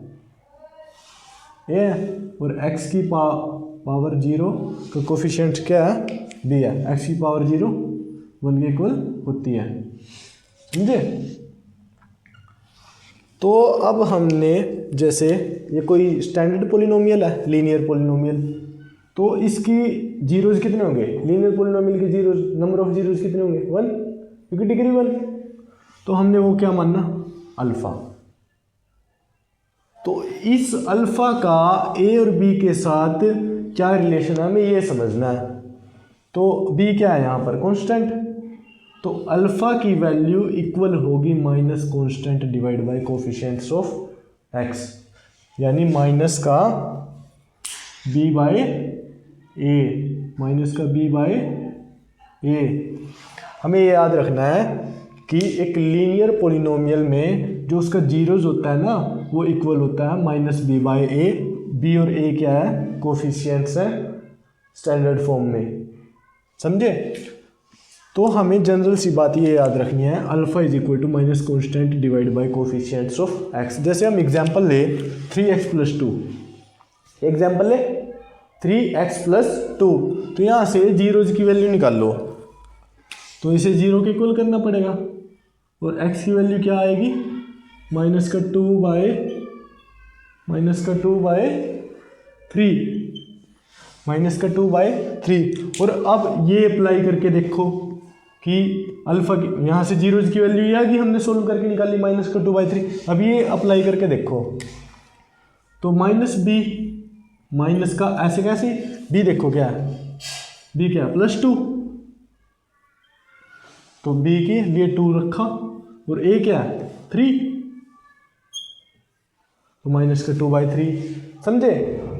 a है, और x की पावर 0 का कोफिशिएंट क्या है, b है। x की पावर 0 1 के इक्वल होती है, समझे? तो अब हमने जैसे ये कोई स्टैंडर्ड पोलिनोमियल है, लीनियर पोलिनोमियल, तो इसकी जीरोस कितने होंगे, लीनियर पोलिनोमियल के जीरोस, नंबर ऑफ जीरोस कितने होंगे, 1, क्योंकि डिग्री 1। तो हमने वो क्या मानना, अल्फा। तो इस अल्फा का ए और बी के साथ क्या रिलेशन है, हमें ये समझना है। तो बी क्या है यहाँ पर, कांस्टेंट, तो अल्फा की वैल्यू इक्वल होगी minus constant divide by coefficients of x, यानी माइनस का बी बाय ए, माइनस का बी बाय ए। हमें ये याद रखना है कि एक लीनियर पोलिनोमियल में जो उसका जीरोस होता है ना, वो इक्वल होता है माइनस बी बाय ए। बी और ए क्या है, कोफिशिएंट्स हैं स्टैंडर्ड फॉर्म में, समझे? तो हमें जनरल सी बात ये याद रखनी है, alpha is equal to minus constant divide by coefficients of x. जैसे हम एग्जांपल ले 3x + 2, एग्जांपल ले 3x + 2, तो यहाँ से जीरोज की वैल्यू निकाल लो, तो इसे 0 के इक्वल करना पड़ेगा, और x की वैल्यू क्या आएगी, माइनस का 2 बाय 3। और अब ये अप्लाई करके देखो कि अल्फा की, यहाँ से जीरोज की वैल्यू ये आ गई, हमने सोल्व करके निकाली -2/3। अब ये अप्लाई करके देखो, तो -b, माइनस का ऐसे कैसे, b देखो क्या है, b क्या है, +2, तो b के लिए 2 रखा, और a क्या है 3, तो -2/3, समझे?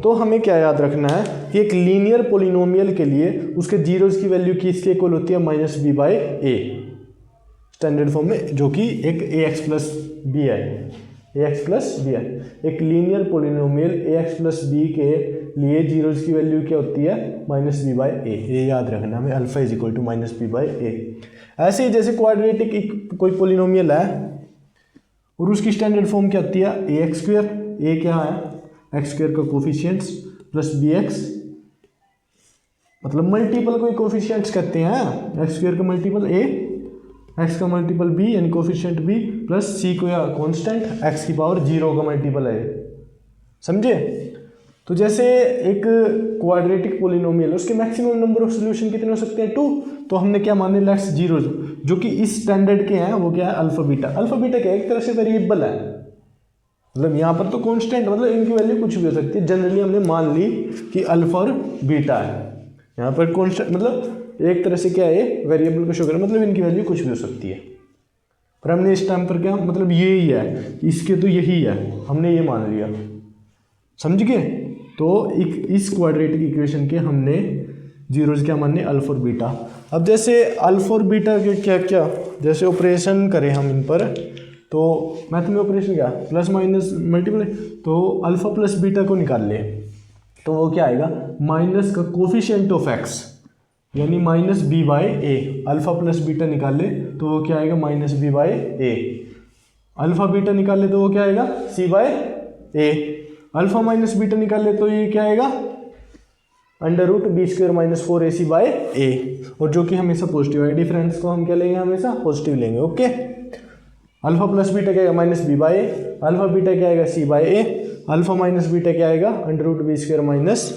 तो हमें क्या याद रखना है कि एक लीनियर पोलिनोमियल के लिए उसके जीरोस की वैल्यू किसके इक्वल होती है, -b/a स्टैंडर्ड फॉर्म में, जो कि एक ax + b है, एक लीनियर पोलिनोमियल ax + b के लिए जीरोस की वैल्यू क्या होती है, -b/a। ये याद रखना हमें, alpha is equal to -b/a। ऐसे ही जैसे क्वाड्रेटिक कोई पोलिनोमियल है और उसकी स्टैंडर्ड फॉर्म क्या होती है, ax², a क्या है, x² का कोफिशिएंट्स प्लस bx, मतलब मल्टीपल कोई कोफिशिएंट्स कहते हैं, x² का मल्टीपल a, x का मल्टीपल b यानी कोफिशिएंट b, प्लस c को या कांस्टेंट x की पावर 0 का मल्टीपल है, समझे? तो जैसे एक क्वाड्रेटिक पोलिनोमियल, उसके मैक्सिमम नंबर ऑफ सॉल्यूशन कितने हो सकते हैं, 2। तो हमने क्या माने, लेट्स जीरोस, जो कि इस स्टैंडर्ड के हैं, वो क्या है, अल्फा बीटा। अल्फा बीटा क्या है, एक तरह से वेरिएबल है, मतलब यहाँ पर तो कांस्टेंट, मतलब इनकी वैल्यू कुछ भी हो सकती है। जनरली हमने मान ली कि अल्फा और बीटा है, यहाँ पर कांस्टेंट मतलब एक तरह से क्या है, वेरिएबल को शो करें, मतलब इनकी वैल्यू कुछ भी हो सकती है। पर हमने इस टाइम पर क्या मतलब ये ही है, इसके तो यही है, हमने ये मान लिया, समझ गए। तो इस क्वाड्रेटिक इक्वेशन के हमने जीरोज क्या मानने, अल्फा और बीटा। अब जैसे अल्फा और बीटा के क्या क्या जैसे ऑपरेशन करें हम इन पर, तो मैथ में ऑपरेशन क्या, प्लस माइनस मल्टीप्लाई, तो अल्फा प्लस बीटा को निकाल ले तो वो क्या आएगा, माइनस का कोफिशिएंट ऑफ एक्स यानी minus B by A. Alpha plus beta निकाल ले तो वो क्या आएगा, minus B by A. Alpha beta निकाल ले तो वो क्या आएगा, C by A. Alpha minus beta निकाल ले तो ये क्या आएगा, under root B square minus 4ac by A. और जो कि हमेशा पॉजिटिव है, डिफरेंस को हम क्या लेंगे, हमेशा पॉजिटिव लेंगे। ओके, अल्फा प्लस बीटा क्या आएगा, minus B by A. Alpha beta क्या आएगा, C by A. Alpha minus beta क्या आएगा, under root B square minus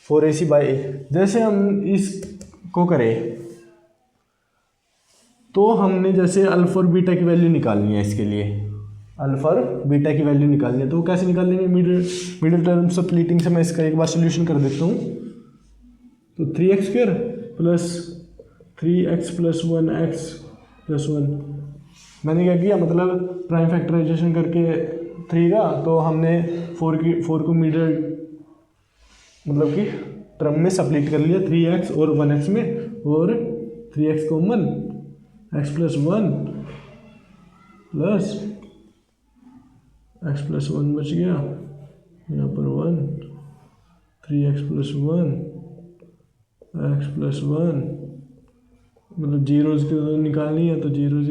4ac by A. जैसे हम इसको करें तो हमने जैसे अल्फा और बीटा की वैल्यू निकालनी है, इसके लिए अल्फा और बीटा की वैल्यू निकालनी है, तो वो कैसे निकाल लेंगे, मिडिल टर्म स्प्लिटिंग से मैं इसका एक बार सोल्यूशन कर देता हूँ। तो 3x square plus 3x plus 1x plus 1, मैंने क्या किया, मतलब प्राइम फैक्टराइजेशन करके 3 का, तो हमने 4 को मिडिल मतलब कि टर्म में स्प्लिट कर लिया, 3x और 1x में, और 3x common, x plus 1 plus x plus 1 बच गया, यहाँ पर 1, 3x प्लस 1 x प्लस 1, मतलब जीरोज की निकालनी है, तो जीरोज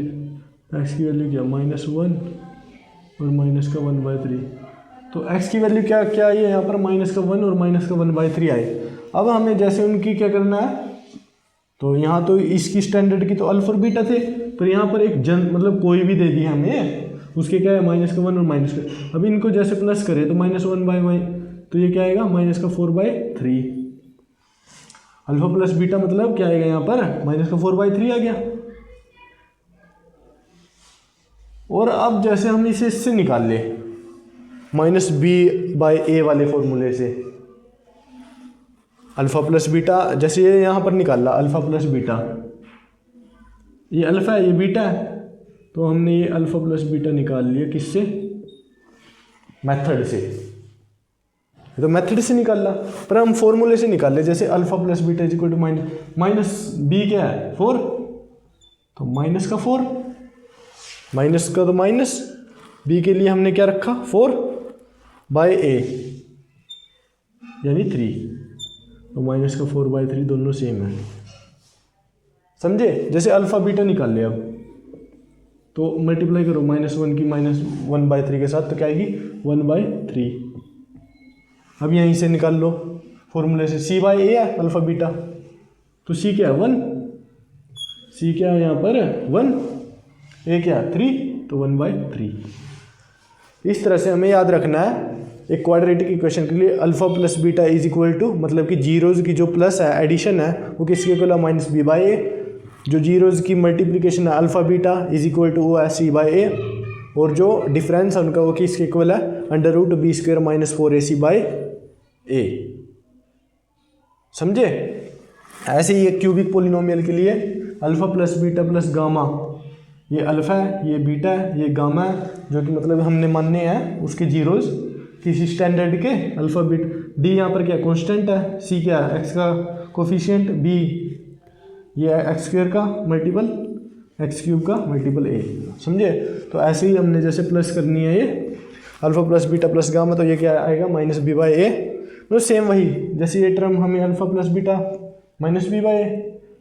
x की वैल्यू क्या, -1 और माइनस का 1/3। तो x की वैल्यू क्या क्या आई है यहाँ पर, -1 और -1/3 आए। अब हमें जैसे उनकी क्या करना है, तो यहाँ तो इसकी स्टैंडर्ड की तो अल्फा और बीटा थे, पर यहाँ पर एक मतलब कोई भी दे दी हमें, उसके क्या है, -1 और माइनस का। अब इनको जैसे प्लस करें तो -1/, तो ये क्या आएगा, -4/3। अल्फा प्लस बीटा मतलब क्या आएगा यहाँ पर, -4/3 आ गया। और अब जैसे हम इसे इससे निकाल ले, -b/a वाले फॉर्मूले से, अल्फा प्लस बीटा, जैसे ये यहाँ पर निकाल ला अल्फा प्लस बीटा, ये अल्फा है ये बीटा है, तो हमने ये अल्फा प्लस बीटा निकाल लिया किससे, मेथड से। तो मेथड से निकाल ला, पर हम फॉर्मूले से निकाल ले, जैसे alpha plus beta is equal to minus b क्या है 4, तो माइनस का 4, माइनस का तो माइनस, बी के लिए हमने क्या रखा 4/a यानी 3, तो माइनस का 4/3 दोनों सेम है, समझे। जैसे अल्फा बीटा निकाल ले, अब तो मल्टीप्लाई करो -1 की -1/3 के साथ, तो क्या आएगी 1/3। अब यहीं से निकाल लो फॉर्मूले से, c/a है अल्फा बीटा, तो c क्या है 1, c क्या है यहाँ पर 1, a क्या है 3, तो 1/3। इस तरह से हमें याद रखना है एक क्वाड्रेटिक इक्वेशन के लिए, alpha plus beta is equal to, मतलब कि जीरोज की जो प्लस है एडिशन है वो किसके इक्वल है, -b/a। जो जीरोज की मल्टीप्लिकेशन है alpha beta is equal to वो है c/a, और जो डिफरेंस है उनका वो किसके इक्वल है, under root B square minus 4ac/a। समझे। ऐसे ही एक क्यूबिक पोलिनोमियल के लिए alpha plus beta plus gamma, ये अल्फा है ये बीटा है ये गामा है, जो कि मतलब हमने मानने हैं उसके जीरोज किसी स्टैंडर्ड के, अल्फा बीट, डी यहाँ पर क्या कांस्टेंट है, सी क्या है एक्स का कोफिशिएंट, बी ये एक्स स्क्वायर का मल्टीपल एक्स क्यूब का मल्टीपल ए, समझे। तो ऐसे ही हमने जैसे प्लस करनी है ये alpha plus beta plus gamma, तो ये क्या आएगा -b/a, तो सेम वही, जैसे ये टर्म हमें alpha plus beta -b/a,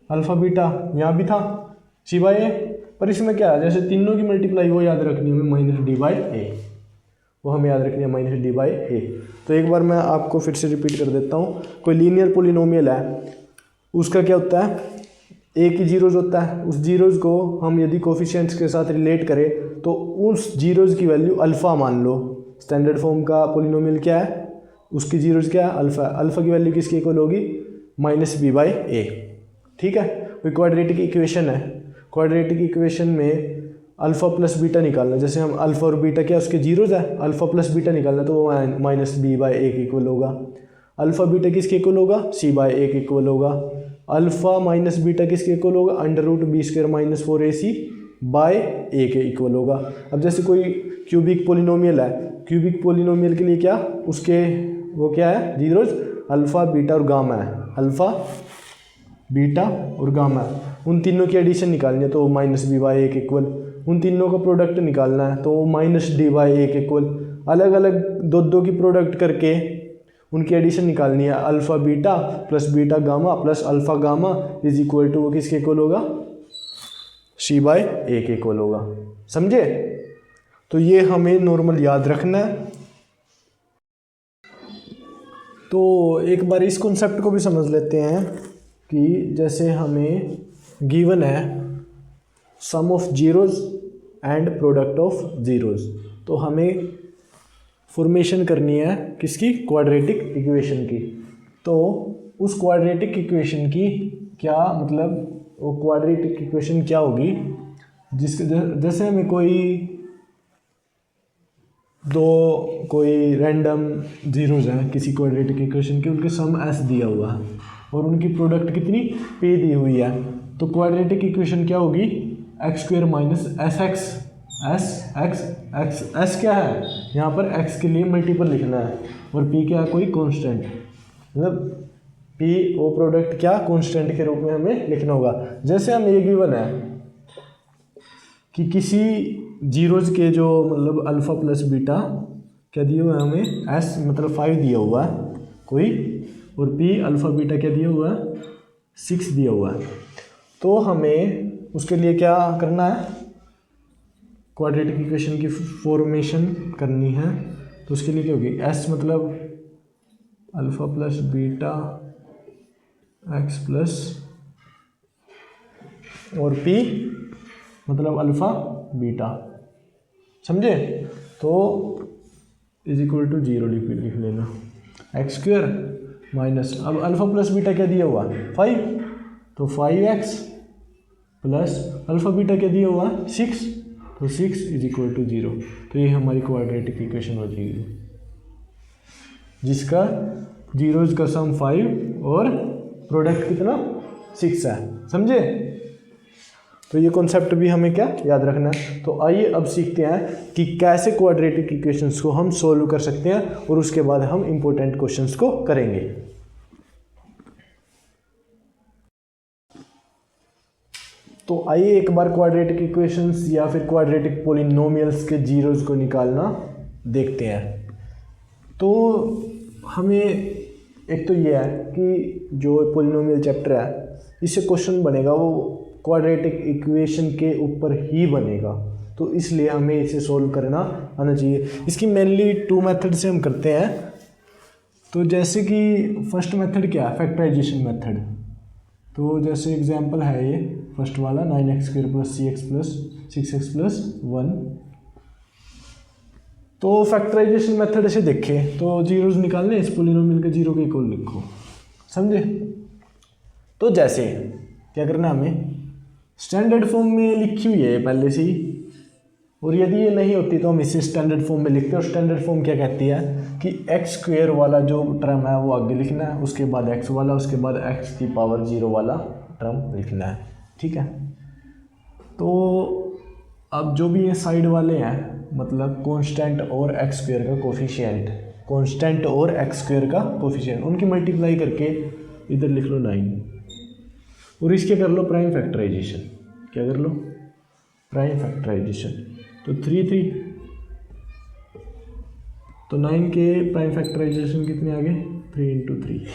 alpha beta यहाँ भी था c/a, पर इसमें क्या है, जैसे तीनों की मल्टीप्लाई वो याद रखनी है हमें -d/a, वो हमें याद रखनी है -d/a। तो एक बार मैं आपको फिर से रिपीट कर देता हूँ, कोई लीनियर पोलिनोमियल है, उसका क्या होता है, ए की जीरोज होता है, उस जीरोज को हम यदि कोफिशिएंट्स के साथ रिलेट करें तो उस जीरोज की वैल्यू अल्फ़ा मान लो। स्टैंडर्ड फॉर्म का पोलिनोमियल क्या है, उसकी जीरोज क्या है अल्फ़ा, अल्फ़ा की वैल्यू किसकी इक्वल होगी -b/a। ठीक है, कोई क्वाड्रेटिक इक्वेशन है, क्वाड्रेटिक इक्वेशन में अल्फ़ा प्लस बीटा निकालना, जैसे हम अल्फ़ा और बीटा क्या उसके जीरोज़ है, अल्फ़ा प्लस बीटा निकालना तो वो माइनस बी बाई ए के इक्वल होगा। अल्फ़ा बीटा किसके इक्वल होगा, सी बाई ए के इक्वल होगा। अल्फ़ा माइनस बीटा किसके इक्वल होगा, under root B square minus 4ac by A के इक्वल होगा। अब जैसे कोई क्यूबिक पोलिनोमियल है, क्यूबिक पोलिनोमियल के लिए क्या उसके वो क्या है जीरोज़, अल्फ़ा बीटा और गामा है, अल्फ़ा बीटा और गामा है। उन तीनों की एडिशन निकालनी है तो माइनस बी बाई ए के इक्वल, उन तीनों का प्रोडक्ट निकालना है तो माइनस डी बाई ए के इक्वल। अलग अलग दो दो की प्रोडक्ट करके उनकी एडिशन निकालनी है, alpha beta plus beta gamma plus alpha gamma is equal to वो किसके इक्वल होगा, सी बाई ए के इक्वल होगा। समझे? तो ये हमें नॉर्मल याद रखना है। तो एक बार इस कॉन्सेप्ट को भी समझ लेते हैं कि जैसे हमें गिवन है sum of zeros and product of zeros, तो हमें फॉर्मेशन करनी है किसकी, क्वाड्रेटिक इक्वेशन की। तो उस क्वाड्रेटिक इक्वेशन की क्या मतलब, वो क्वाड्रेटिक इक्वेशन क्या होगी, जिसके जैसे हमें कोई रैंडम जीरोज़ हैं किसी क्वाड्रेटिक इक्वेशन के, उनके सम एस दिया हुआ है और उनकी प्रोडक्ट कितनी पे दी हुई है, तो क्वाड्रेटिक इक्वेशन क्या होगी, x square minus S x, S क्या है यहाँ पर, एक्स के लिए मल्टीपल लिखना है और पी क्या है, कोई कांस्टेंट, मतलब पी वो प्रोडक्ट क्या कांस्टेंट के रूप में हमें लिखना होगा। जैसे हम ये गिवन है कि किसी जीरोज़ के जो मतलब अल्फ़ा प्लस बीटा क्या दिया हुआ है हमें, एस मतलब 5 दिया हुआ है कोई, और पी अल्फ़ा बीटा क्या दिया हुआ है 6 दिया हुआ है। तो हमें उसके लिए क्या करना है, क्वाड्रेटिक इक्वेशन की फॉर्मेशन करनी है। तो उसके लिए क्या होगी, एस मतलब alpha plus beta x plus, और पी मतलब अल्फ़ा बीटा, समझे? तो इज इक्वल टू 0 लिख लेना, एक्स स्क्वायर माइनस, अब अल्फ़ा प्लस बीटा क्या दिया हुआ 5, तो 5x प्लस अल्फ़ा बीटा क्या दिया हुआ 6, तो 6 इज इक्वल टू 0। तो ये हमारी क्वाड्रेटिक इक्वेशन हो जाएगी जिसका जीरोज़ का सम 5 और प्रोडक्ट कितना 6 है। समझे? तो ये कॉन्सेप्ट भी हमें क्या याद रखना है। तो आइए अब सीखते हैं कि कैसे क्वाड्रेटिक इक्वेशंस को हम सोल्व कर सकते हैं और उसके बाद हम इम्पोर्टेंट क्वेश्चंस को करेंगे। तो आइए एक बार क्वाड्रेटिक इक्वेशंस या फिर क्वाड्रेटिक पोलिनोमियल्स के जीरोज़ को निकालना देखते हैं। तो हमें एक तो ये है कि जो पोलिनोमियल चैप्टर है इससे क्वेश्चन बनेगा वो क्वाड्रेटिक इक्वेशन के ऊपर ही बनेगा, तो इसलिए हमें इसे सोल्व करना आना चाहिए। इसकी मेनली 2 मेथड से हम करते हैं। तो जैसे कि फर्स्ट मेथड क्या है, फैक्टराइजेशन मेथड। तो जैसे एग्जांपल है ये फर्स्ट वाला 9x square plus cx plus 6x plus 1। तो फैक्टराइजेशन मेथड से देखें तो जीरोज़ निकालने, इस पोलिनोमियल के जीरो के इक्वल लिखो। समझे? तो जैसे क्या करना है, हमें स्टैंडर्ड फॉर्म में लिखी हुई है पहले से ही, और यदि ये नहीं होती तो हम इसे स्टैंडर्ड फॉर्म में लिखते हैं। और स्टैंडर्ड फॉर्म क्या कहती है कि एक्स स्क्वायर वाला जो टर्म है वो आगे लिखना है, उसके बाद एक्स वाला, उसके बाद एक्स की पावर 0 वाला टर्म लिखना है। ठीक है? तो अब जो भी ये साइड वाले हैं मतलब कांस्टेंट और एक्स स्क्वायर का कोफिशिएंट, कांस्टेंट और एक्स स्क्वायर का कोफिशिएंट, उनकी मल्टीप्लाई करके इधर लिख लो 9, और इसके कर लो प्राइम फैक्टराइजेशन। क्या कर लो? Prime factorisation. तो 3 3, तो 9 के प्राइम फैक्टराइजेशन कितने आ गए 3 × 3।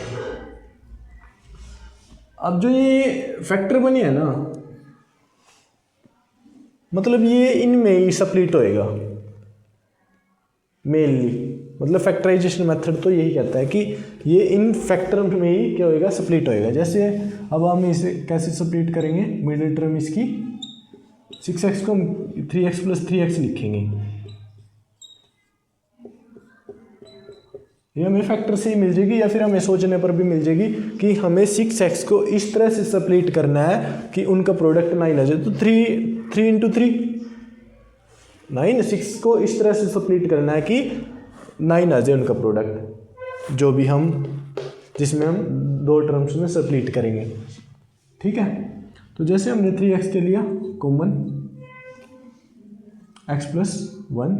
अब जो ये फैक्टर बनी है ना, मतलब ये इनमें ही स्प्लिट होएगा मेनली, मतलब फैक्टराइजेशन मेथड तो यही कहता है कि ये इन फैक्टर में ही क्या होएगा, स्प्लिट होएगा। जैसे अब हम इसे कैसे स्प्लिट करेंगे, मिडिल टर्म इसकी 6x को हम 3x प्लस 3x लिखेंगे, ये हमें फैक्टर से ही मिल जाएगी, या फिर हमें सोचने पर भी मिल जाएगी कि हमें 6x को इस तरह से स्प्लिट करना है कि उनका प्रोडक्ट 9 आ जाए। तो 3 × 3 9 6 को इस तरह से स्प्लिट करना है कि 9 आ जाए उनका प्रोडक्ट, जो भी हम जिसमें हम दो टर्म्स में स्प्लिट करेंगे। ठीक है, तो जैसे हमने 3x के लिया कॉमन x प्लस 1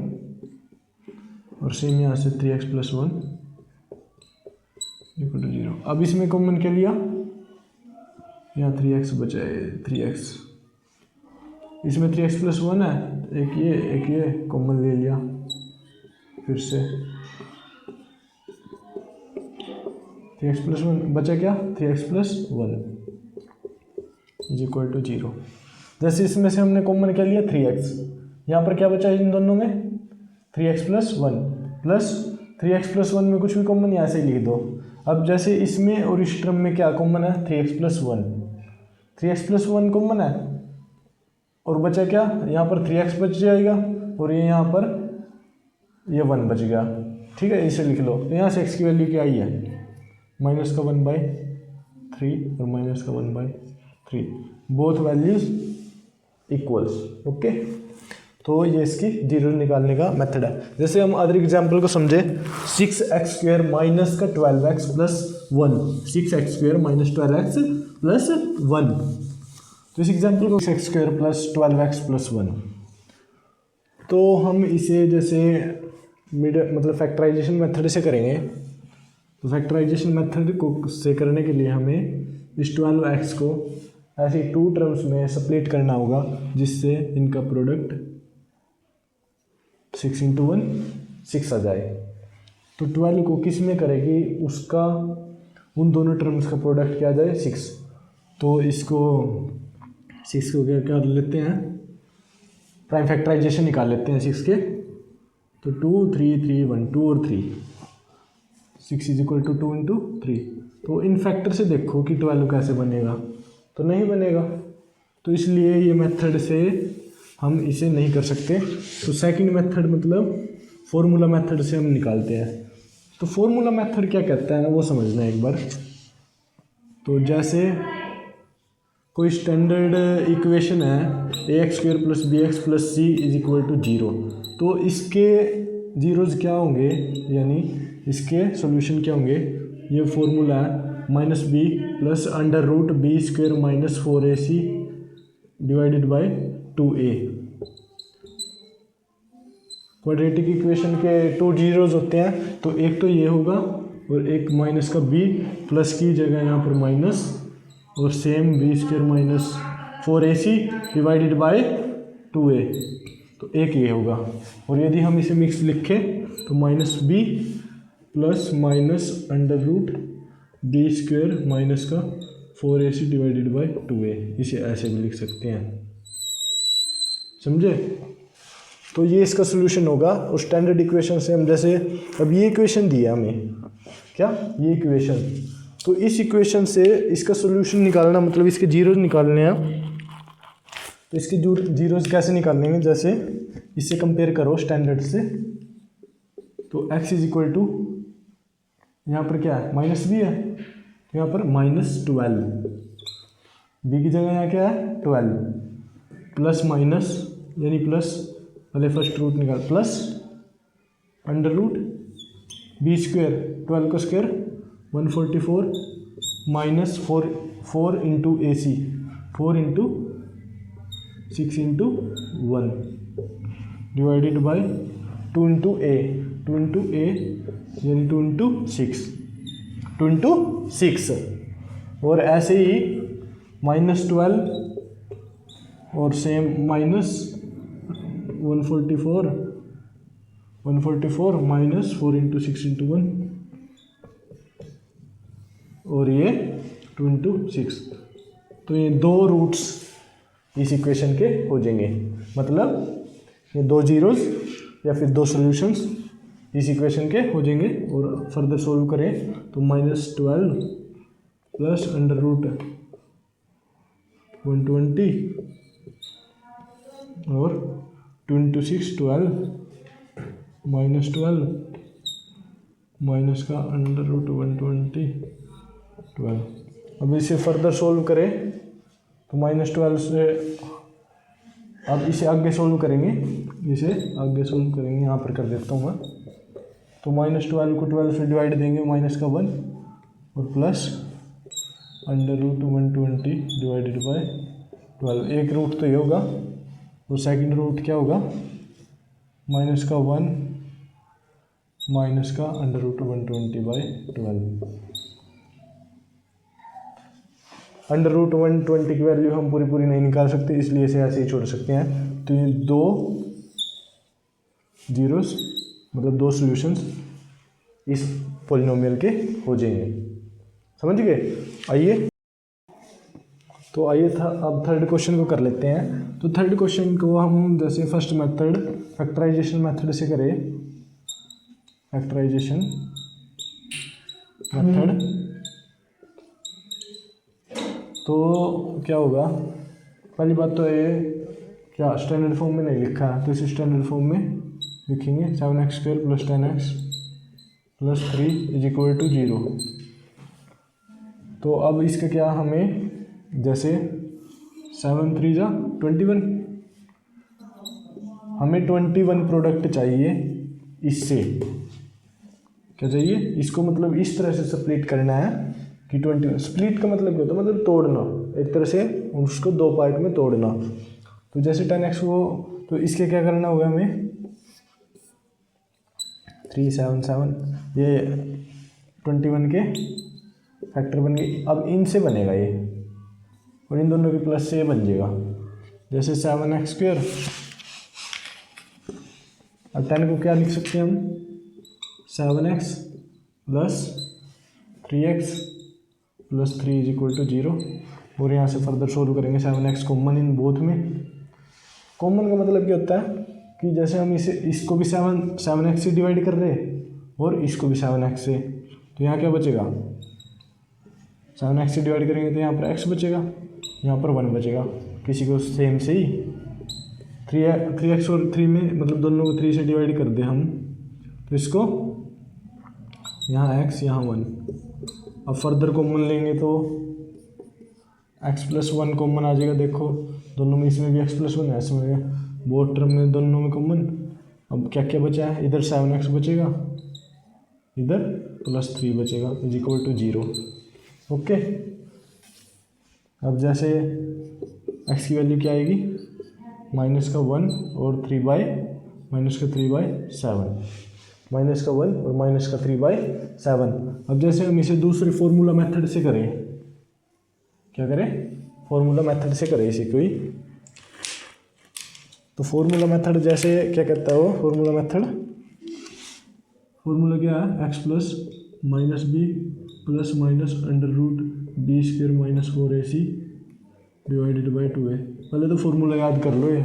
और सेम यहाँ से 3x प्लस 1 इक्वल टू 0। अब इसमें कॉमन क्या लिया, यहाँ 3x बचा है 3x, इसमें 3x प्लस 1 है, एक ये कॉमन ले लिया फिर से 3x प्लस 1 बचा क्या 3x plus 1 is equal to 0। जैसे इसमें से हमने कॉमन क्या लिया 3x, यहाँ पर क्या बचा इन दोनों में 3x plus 1 plus 3x plus 1 में कुछ भी कॉमन यहाँ से लिख दो। अब जैसे इसमें और इस टर्म में क्या कॉमन है 3x plus 1, 3x plus 1 common है और बचा क्या यहाँ पर 3x बच जाएगा और ये यहाँ पर ये 1 बच गया। ठीक है, इसे लिख लो। तो यहाँ से x की वैल्यू क्या आई है माइनस का 1/3 और माइनस का 1/3, बोथ वैल्यूज इक्वल्स। ओके, तो ये इसकी जीरो निकालने का मेथड है। जैसे हम अदर एग्जांपल को समझे 6x² माइनस का 12x plus 1, 6x² minus 12x plus 1। तो इस एग्जांपल को 6x² प्लस 12x प्लस 1, तो हम इसे जैसे मतलब फैक्टराइजेशन मेथड से करेंगे। तो फैक्टराइजेशन मेथड को से करने के लिए हमें इस 12x को ऐसे 2 टर्म्स में स्प्लिट करना होगा जिससे इनका प्रोडक्ट 6 × 1 6 आ जाए। तो 12 को किस में करेगी, उसका उन दोनों टर्म्स का प्रोडक्ट क्या आ जाए 6। तो इसको 6 को क्या कर लेते हैं, प्राइम फैक्टराइजेशन निकाल लेते हैं 6 के। तो 2 3 3 1 2 और 3, 6 इज इक्वल टू 2 × 3। तो इन फैक्टर से देखो कि 12 कैसे बनेगा, तो नहीं बनेगा। तो इसलिए ये मेथड से हम इसे नहीं कर सकते। तो सेकंड मेथड मतलब फॉर्मूला मेथड से हम निकालते हैं। तो फॉर्मूला मेथड क्या कहता है वो समझना है एक बार। तो जैसे कोई स्टैंडर्ड इक्वेशन है ax² plus bx plus c is equal to 0, तो इसके जीरोज़ क्या होंगे, यानी इसके सॉल्यूशन क्या होंगे, ये फॉर्मूला है -b plus √b² minus 4ac divided by 2a। Quadratic equation के 2 जीरोज़ होते हैं, तो एक तो ये होगा और एक माइनस का b, प्लस की जगह यहाँ पर माइनस और same b² minus 4ac divided by 2a, तो एक ये होगा। और यदि हम इसे मिक्स लिखें तो -b plus minus √b² minus का 4ac डिवाइडेड बाय 2a, इसे ऐसे भी लिख सकते हैं, समझे। तो ये इसका सोल्यूशन होगा। और स्टैंडर्ड इक्वेशन से हम जैसे अब ये इक्वेशन दिया हमें, क्या ये इक्वेशन, तो इस इक्वेशन से इसका सोल्यूशन निकालना मतलब इसके जीरोज़ निकालने हैं। तो इसके जीरोज़ कैसे निकालेंगे, जैसे इससे कंपेयर करो स्टैंडर्ड से। तो x इज इक्वल टू यहाँ पर क्या है -b है, तो यहाँ पर -12, b की जगह यहाँ क्या है 12, प्लस माइनस यानी प्लस, पहले फर्स्ट रूट निकाल, प्लस √b², 12 का square 144 minus 4 × ac, 4 × 6 × 1 divided by 2 × a, 2 × a यानी 2 × 6, 2 × 6। और ऐसे ही -12 और सेम माइनस 144 माइनस 4 × 6 × 1 और ये 2 × 6। तो ये 2 रूट्स इस इक्वेशन के हो जाएंगे, मतलब ये 2 जीरोज़ या फिर 2 सॉल्यूशंस इस इक्वेशन के हो जाएंगे। और फर्दर सोल्व करें तो -12 प्लस √120 और 2 × 6 12 -12 माइनस का √120 12। अब इसे फर्दर सोल्व करें तो -12 से अब इसे आगे सोल्व करेंगे, यहाँ पर कर देता हूँ मैं। तो -12 को 12 से डिवाइड देंगे, -1 और प्लस √120 डिवाइडेड बाय 12। एक रूट तो ये होगा और सेकंड रूट क्या होगा, -1 माइनस का √120 बाय 12। √120 की वैल्यू हम पूरी नहीं निकाल सकते, इसलिए इसे ऐसे ही छोड़ सकते हैं। तो ये 2 जीरोस मतलब 2 सॉल्यूशंस इस पॉलिनोमियल के हो जाएंगे। समझ गए? आइए था अब थर्ड क्वेश्चन को कर लेते हैं। तो थर्ड क्वेश्चन को हम जैसे फर्स्ट मेथड फैक्टराइजेशन मेथड से करें, फैक्टराइजेशन मेथड, तो क्या होगा, पहली बात तो ये क्या स्टैंडर्ड फॉर्म में नहीं लिखा है, तो इसे स्टैंडर्ड फॉर्म में लिखेंगे 7x² + 10x + 3 = 0। तो अब इसका क्या, हमें जैसे 7 3 जा 21, हमें 21 प्रोडक्ट चाहिए इससे। क्या चाहिए, इसको मतलब इस तरह से स्प्लिट करना है कि 21, स्प्लिट का मतलब क्या होता है, मतलब तोड़ना, एक तरह से उसको 2 पार्ट में तोड़ना। तो जैसे 10x को, तो इसके क्या करना होगा हमें, 3 7 7, ये 21 के फैक्टर बन गए। अब इनसे बनेगा ये, और इन दोनों के प्लस से ये बन जाएगा। जैसे 7x², अब 10 को क्या लिख सकते हैं हम, 7x + 3x + 3 = 0। और यहाँ से फर्दर सोल्व करेंगे। 7x कॉमन इन बोथ में। कॉमन का मतलब क्या होता है कि जैसे हम इसको भी 7x से डिवाइड कर रहे हैं और इसको भी 7x से, तो यहाँ क्या बचेगा, 7x से डिवाइड करेंगे तो यहाँ पर x बचेगा, यहाँ पर 1 बचेगा। किसी को सेम से ही 3x और 3 में मतलब दोनों को 3 से डिवाइड कर दे हम, तो इसको यहाँ x यहाँ 1। अब फर्दर कॉमन लेंगे तो x + 1 कॉमन आ जाएगा। देखो दोनों में, इसमें भी x + 1 है, इसमें बोथ टर्म में दोनों में कॉमन। अब क्या क्या बचा है, इधर 7x बचेगा, इधर +3 बचेगा = 0। ओके, अब जैसे x की वैल्यू क्या आएगी, -1 और 3/7, -1 और -3/7। अब जैसे हम इसे दूसरे फॉर्मूला मेथड से करें, क्या करें, फॉर्मूला मेथड से करें इसे कोई, तो फॉर्मूला मेथड जैसे क्या कहता है वो फॉर्मूला क्या है, x + -b + -√b² - 4ac divided by 2a। पहले तो फॉर्मूला याद कर लो, ये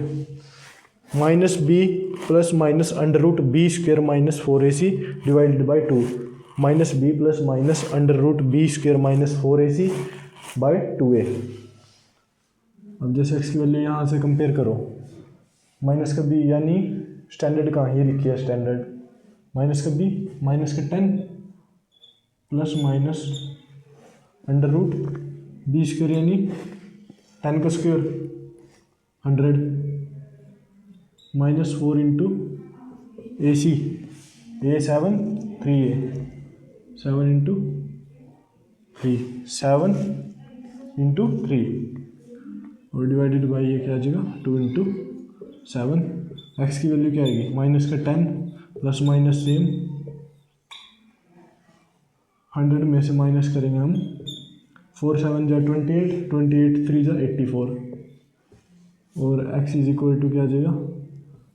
-b + -√b² - 4ac divided by 2, -b + -√b² - 4ac by 2a। अब जैसे x की वैल्यू यहाँ से कंपेयर करो, माइनस का b यानी स्टैंडर्ड कहाँ, ये लिखिए स्टैंडर्ड, -b -10 + -√b² यानी 10 का स्क्वायर 100 -4 × AC, A7 3a 7 × 3 7 × 3 और डिवाइडेड बाई ये क्या आ जाएगा 2 × 7। x की वैल्यू क्या आएगी, -10 ± सेम 100 में से माइनस करेंगे हम, 4 7 जा 28, 28 3 जा 84 और x = क्या आ जाएगा,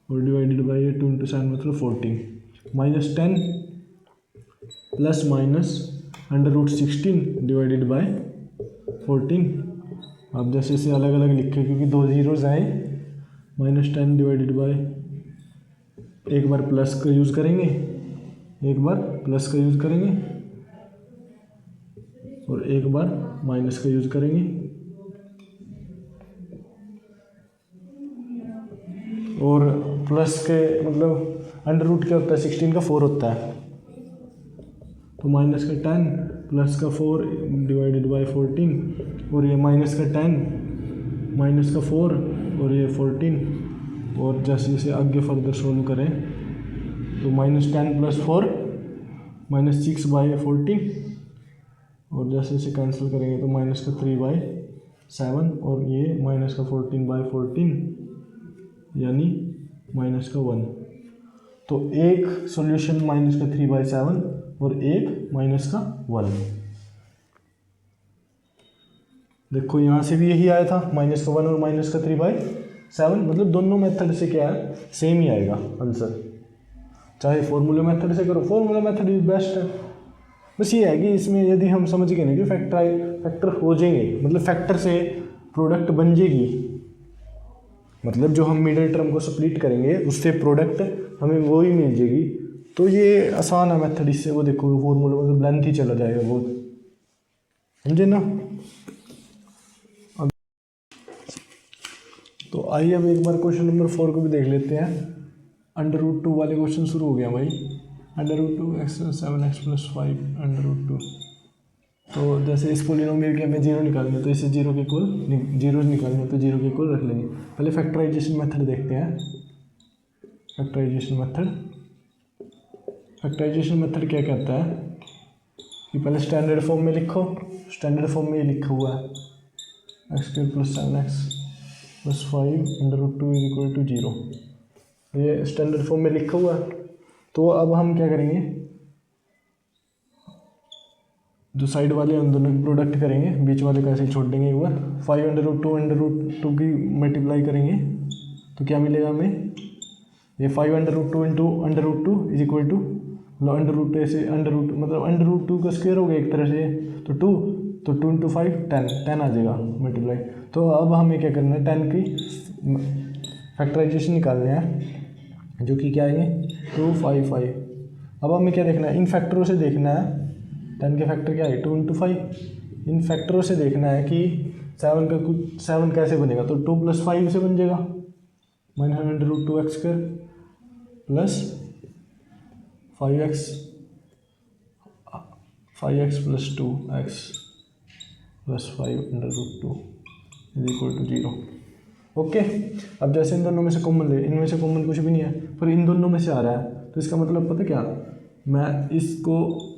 और डिवाइडेड बाई 2 × 7 मतलब 14, -10 ± √16 डिवाइडेड बाई 14। अब जैसे इसे अलग अलग लिखे क्योंकि 2 जीरोज आए, -10 डिवाइडेड बाई, एक बार प्लस का यूज़ करेंगे, एक बार प्लस का यूज़ करेंगे और एक बार माइनस का यूज़ करेंगे। और प्लस के मतलब √ क्या होता है, 16 का 4 होता है, तो -10 + 4 डिवाइडेड बाई 14 और ये -10 माइनस का 4 और ये 14, और जैसे जैसे आगे फर्दर सोल्व करें तो -10 + 4 -6/14, और जैसे जैसे कैंसिल करेंगे तो -3/7, और ये -14/14 यानी -1। तो एक सॉल्यूशन -3/7 और एक -1। देखो यहाँ से भी यही आया था, -1 और -3/7, मतलब दोनों मेथड से क्या है, सेम ही आएगा आंसर। चाहे फॉर्मूला मेथड से करो, फॉर्मूला मेथड इज बेस्ट है। बस ये है कि इसमें यदि हम समझ गए ना कि फैक्टर हो जाएंगे, मतलब फैक्टर से प्रोडक्ट बन जाएगी, मतलब जो हम मिडिल टर्म को स्प्लिट करेंगे उससे प्रोडक्ट हमें वो ही मिल जाएगी, तो ये आसान है मेथड। इससे वो देखो फॉर्मूला मतलब लेंथ ही चला जाएगा बहुत, समझे ना। तो आइए अब एक बार क्वेश्चन नंबर 4 को भी देख लेते हैं। √2 वाले क्वेश्चन शुरू हो गया भाई। √2x 7x + 5 √2। तो जैसे इस पोलिनोमियल के हमें 0 निकालनी है, तो इसे 0 के इक्वल, 0 निकालनी है तो 0 के इक्वल रख लेंगे। पहले फैक्टराइजेशन मेथड देखते हैं। फैक्टराइजेशन मेथड क्या कहता है कि पहले स्टैंडर्ड फॉर्म में लिखो। स्टैंडर्ड फॉर्म में ये लिखा हुआ है x² + 7x + 5 √2 = 0। ये स्टैंडर्ड फॉर्म में लिखा हुआ है। तो अब हम क्या करेंगे, जो साइड वाले उन दोनों की प्रोडक्ट करेंगे, बीच वाले को ऐसे ही छोड़ देंगे एक बार। 5 √2 की मल्टीप्लाई करेंगे तो क्या मिलेगा हमें, ये 5 √2 = √2 ऐसे मतलब √2 का स्क्वायर हो गया एक तरह से, तो 2 × 5 10 आ जाएगा मल्टीप्लाई। तो अब हमें क्या करना है, 10 की फैक्टराइजेशन निकालना है, जो कि क्या आएंगे 2 5 5। अब हमें क्या देखना है, इन फैक्टरों से देखना है। 10 के फैक्टर क्या है 2 × 5। इन फैक्टरों से देखना है कि 7 कैसे बनेगा, तो 2 + 5 से बन जाएगा -√2x² + 5x + 2x + 5 √2 = 0। ओके। अब जैसे इन दोनों में से कॉमन ले, इनमें से कॉमन कुछ भी नहीं है, पर इन दोनों में से आ रहा है, तो इसका मतलब पता क्या, मैं इसको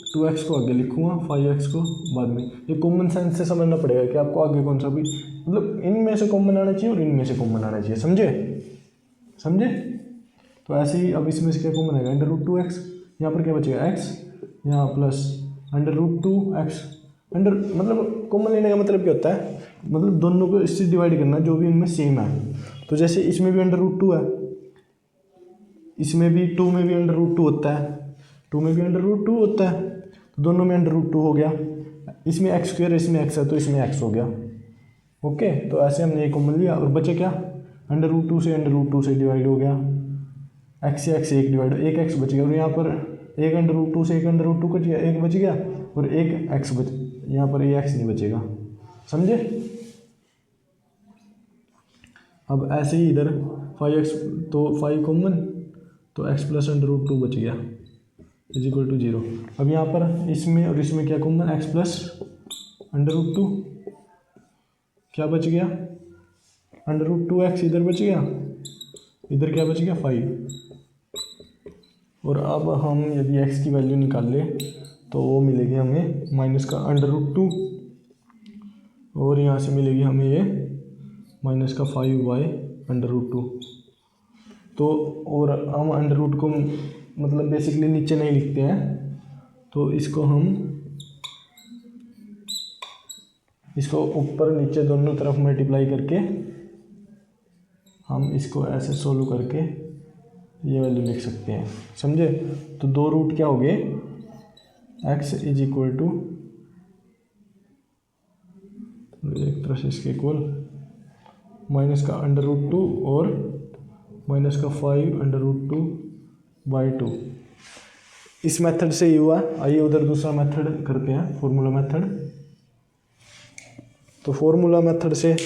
2x को आगे लिखूँगा, 5x को बाद में। ये कॉमन सेंस से समझना पड़ेगा कि आपको आगे कौन सा भी, मतलब इनमें से कॉमन आना चाहिए और इनमें से कॉमन आना चाहिए, समझे। तो ऐसे ही अब इसमें से क्या कॉमन आएगा, √2x, यहाँ पर क्या बचेगा x, यहाँ प्लस √2x। मतलब कॉमन लेने का मतलब क्या होता है, मतलब दोनों को इससे डिवाइड करना जो भी इनमें सेम है। तो जैसे इसमें भी √2 है, इसमें भी 2 में भी √2 होता है, 2 में भी √2 होता है, तो दोनों में √2 हो गया। इसमें x², इसमें x है तो इसमें x हो गया। ओके, तो ऐसे हमने ये कॉमन लिया और बचे क्या, √2 से √2 से डिवाइड हो गया, x से x 1 डिवाइड, एक x बच गया, और यहाँ पर एक √2 से एक √2 कट गया, एक बच गया, और एक x बच, यहाँ पर ये x नहीं बचेगा, समझे। अब ऐसे ही इधर 5x, तो 5 कॉमन, तो x + √2 बच गया = 0। अब यहाँ पर इसमें और इसमें क्या कॉमन, x + √2 क्या बच गया, √2x इधर बच गया, इधर क्या बच गया 5। और अब हम यदि x की वैल्यू निकाल ले तो वो मिलेगी हमें -√2, और यहाँ से मिलेगी हमें ये -5/√2। तो और हम √ को मतलब बेसिकली नीचे नहीं लिखते हैं, तो इसको ऊपर नीचे दोनों तरफ मल्टीप्लाई करके हम इसको ऐसे सोल्व करके ये वैल्यू लिख सकते हैं, समझे। तो 2 रूट क्या हो गए, x = एक तरह से इसके इक्वल -√2 और -5√2/2। इस मेथड से ये हुआ। आइए उधर दूसरा मेथड करते हैं, फॉर्मूला मेथड। तो फॉर्मूला मेथड से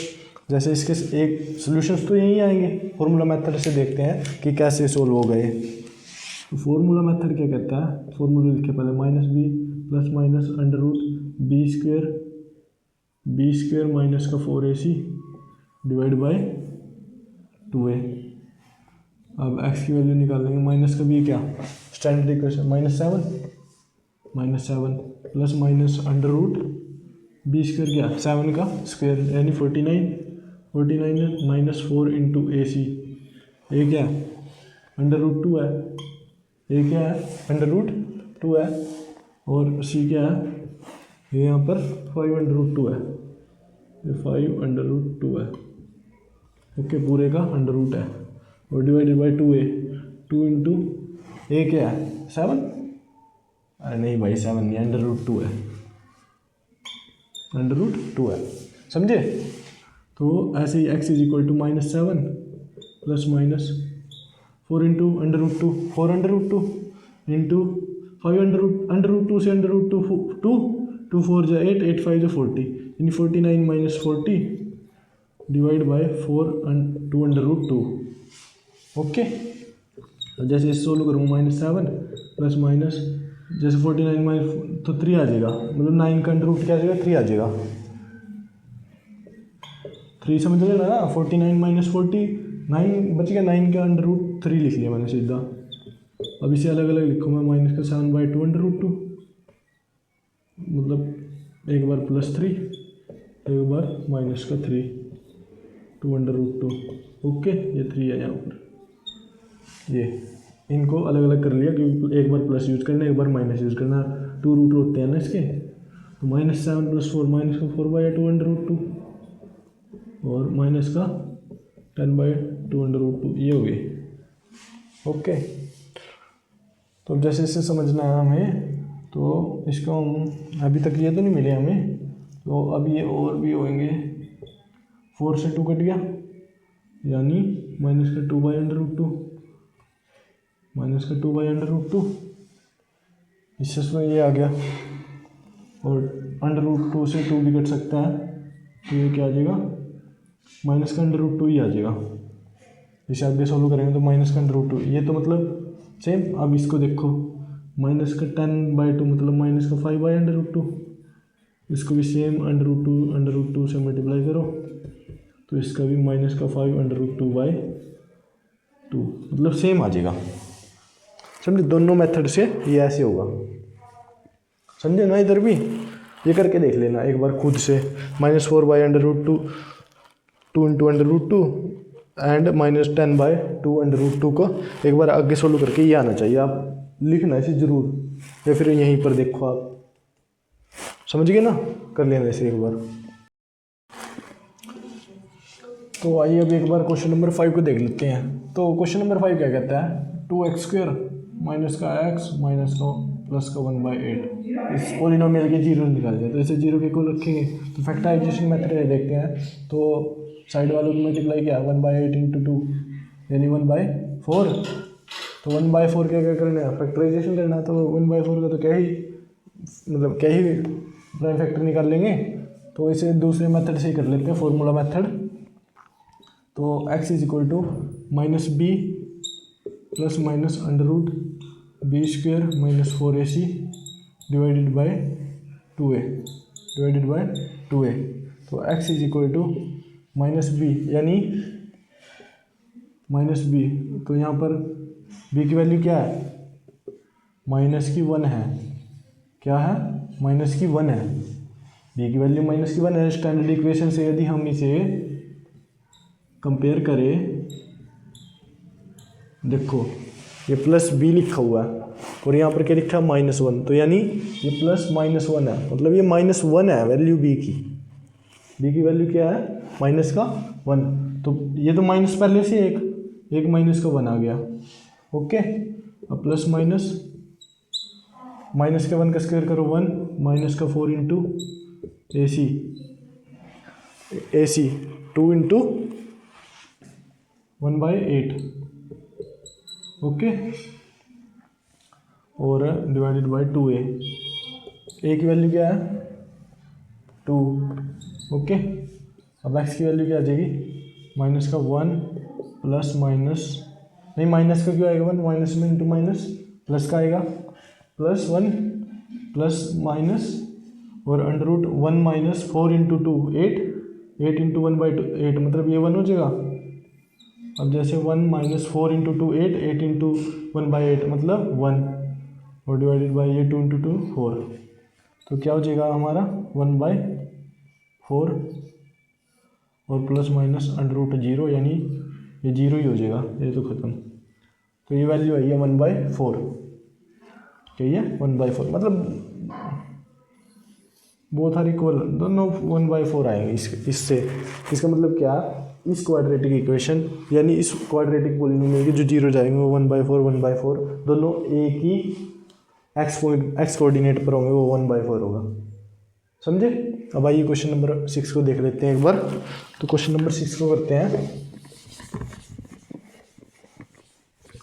जैसे इसके एक सॉल्यूशंस तो यही आएंगे, फॉर्मूला मेथड से देखते हैं कि कैसे सोल्व हो गए। तो फॉर्मूला मेथड क्या कहता है, फॉर्मूला लिखे पहले -b + -√b² -4ac divide by 2a। अब x की वैल्यू निकालेंगे, माइनस का भी क्या standard equation -7 plus minus under root B square, क्या 7 का स्क्वायर यानी 49 माइनस 4 इंटू ए सी। ए क्या है अंडर रूट 2 है, ए क्या है अंडर रूट 2 है, और सी क्या है ये यहाँ पर 5 अंडर रूट 2 है, ये 5 अंडर रूट 2 है। ओके, पूरे का अंडर रूट है और डिवाइडेड बाई 2a, 2 इंटू ए क्या है 7, अरे नहीं भाई 7 नहीं, अंडर रूट 2 है, अंडर रूट 2 है, समझे। तो ऐसे ही x is equal to -7 plus minus 4 into under root 2, 4 under root 2 into 5 under root 2 से अंडर रूट 2 4 जा 8, 8 5 जा 40, यानी 49 minus 40 divide by 2 under root 2। Okay, तो जैसे इसे सोल्व करूँगा -7 प्लस माइनस जैसे 49 माइनस तो 3 आ जाएगा, मतलब 9 का अंडर रूट क्या आ जाएगा 3 आ जाएगा, 3 समझ लेना ना। 49 माइनस 40 9 बच गया, 9 का अंडर रूट 3 लिख लिया मैंने सीधा। अब इसे अलग अलग लिखूँ मैं, माइनस का 7/2 अंडर रूट 2, मतलब एक बार +3 एक बार माइनस का 3 2 अंडर रूट 2। ओके, ये 3 है यहाँ पर, ये इनको अलग अलग कर लिया क्योंकि एक बार प्लस यूज़ करना एक बार माइनस यूज़ करना, 2 रूट होते हैं ना इसके। तो -7 + 4 माइनस का 4/2 अंडर रूट 2 और माइनस का 10/2 अंडर रूट 2, ये हो गई। ओके, तो जैसे इससे समझना है हमें, तो इसको हम अभी तक ये तो नहीं मिले हमें, तो अब ये और भी होंगे। 4 से 2 कट गया यानी माइनस का 2/अंडर रूट 2, माइनस का 2/अंडर रूट 2, इससे ये आ गया, और अंडर रूट 2 से 2 भी कट सकता है, तो ये क्या आ जाएगा माइनस का अंडर रूट 2 ही आ जाएगा। इसे आगे सोल्व करेंगे तो माइनस का अंडर रूट 2, ये तो मतलब सेम। अब इसको देखो, माइनस का 10/2 मतलब माइनस का 5/अंडर रूट 2, इसको भी सेम अंडर रूट 2 से मल्टीप्लाई करो तो इसका भी माइनस का 5 अंडर रूट 2/2, मतलब सेम आ जाएगा। समझे, दोनों मेथड से ये ऐसे होगा, समझे ना। इधर भी ये करके देख लेना एक बार खुद से, -4/अंडर root 2 2 into under root 2 and -10/2 under root 2 को एक बार आगे सोल्व करके ये आना चाहिए। आप लिखना इसे ज़रूर, या फिर यहीं पर देखो आप, समझ गए ना, कर लेना इसे एक बार। तो आइए अब एक बार क्वेश्चन नंबर 5 को देख लेते हैं। तो क्वेश्चन नंबर 5 क्या कहता है, 2x² माइनस का x माइनस का प्लस का 1/8, इस पॉलिनोमियल के जीरो निकालते हैं। तो इसे जीरो के इक्वल रखेंगे, तो फैक्टराइजेशन मेथड देखते हैं। तो साइड वालों को मल्टीप्लाई किया 1/8 इंटू 2 यानी 1/4, तो 1/4 क्या क्या करना है, फैक्टराइजेशन करना है। तो 1/4 का तो क्या ही मतलब क्या ही प्राइम फैक्टर निकाल लेंगे, तो इसे दूसरे मेथड से ही कर लेते हैं, फॉर्मूला मेथड। तो x is equal to -b plus minus under root b² minus 4ac divided by 2a। तो x is equal to -b यानी -b, तो यहाँ पर b की वैल्यू क्या है, -1 है। क्या है, -1 है। b की वैल्यू -1 है। स्टैंडर्ड इक्वेशन से यदि हम इसे कंपेयर करें, देखो ये +b लिखा हुआ है और यहाँ पर क्या लिखा है -1, तो यानी ये +-1 है, मतलब ये -1 है वैल्यू b की। b की वैल्यू क्या है -1, तो ये तो माइनस पहले से एक माइनस का 1 आ गया। ओके, अब प्लस माइनस के 1 का स्क्वायर करो 1, माइनस का 4 इंटू AC 2 इंटू 1/8। ओके, और डिवाइडेड बाय 2a। a की वैल्यू क्या है 2। ओके, अब x की वैल्यू क्या आ जाएगी, माइनस का 1 प्लस माइनस, नहीं माइनस का क्यों आएगा 1, माइनस में इंटू माइनस, प्लस का आएगा +1 प्लस माइनस और अंडर रूट 1 - 4 इंटू 2 8 8 इंटू 1/8 मतलब ये 1 हो जाएगा। अब जैसे 1 माइनस 4 इंटू 2 8, 8 इंटू 1/8 मतलब 1 और डिवाइडेड बाई ये 2 इंटू 2 4, तो क्या हो जाएगा हमारा 1/4 और प्लस माइनस अंडर रूट 0, यानी ये 0 ही हो जाएगा, ये तो ख़त्म। तो ये वैल्यू आई है 1/4, यही है 1/4, मतलब बोथ आर इक्वल, दोनों 1/4 आएंगे इससे। इसका मतलब क्या, इस क्वाड्रेटिक इक्वेशन यानी इस क्वाड्रेटिक पॉलिनोमियल के जो 0 जाएंगे वो 1/4 दोनों एक ही एक्स कोऑर्डिनेट पर होंगे, वो 1/4 होगा। समझे? अब आइए क्वेश्चन नंबर 6 को देख लेते हैं एक बार। तो क्वेश्चन नंबर 6 को करते हैं।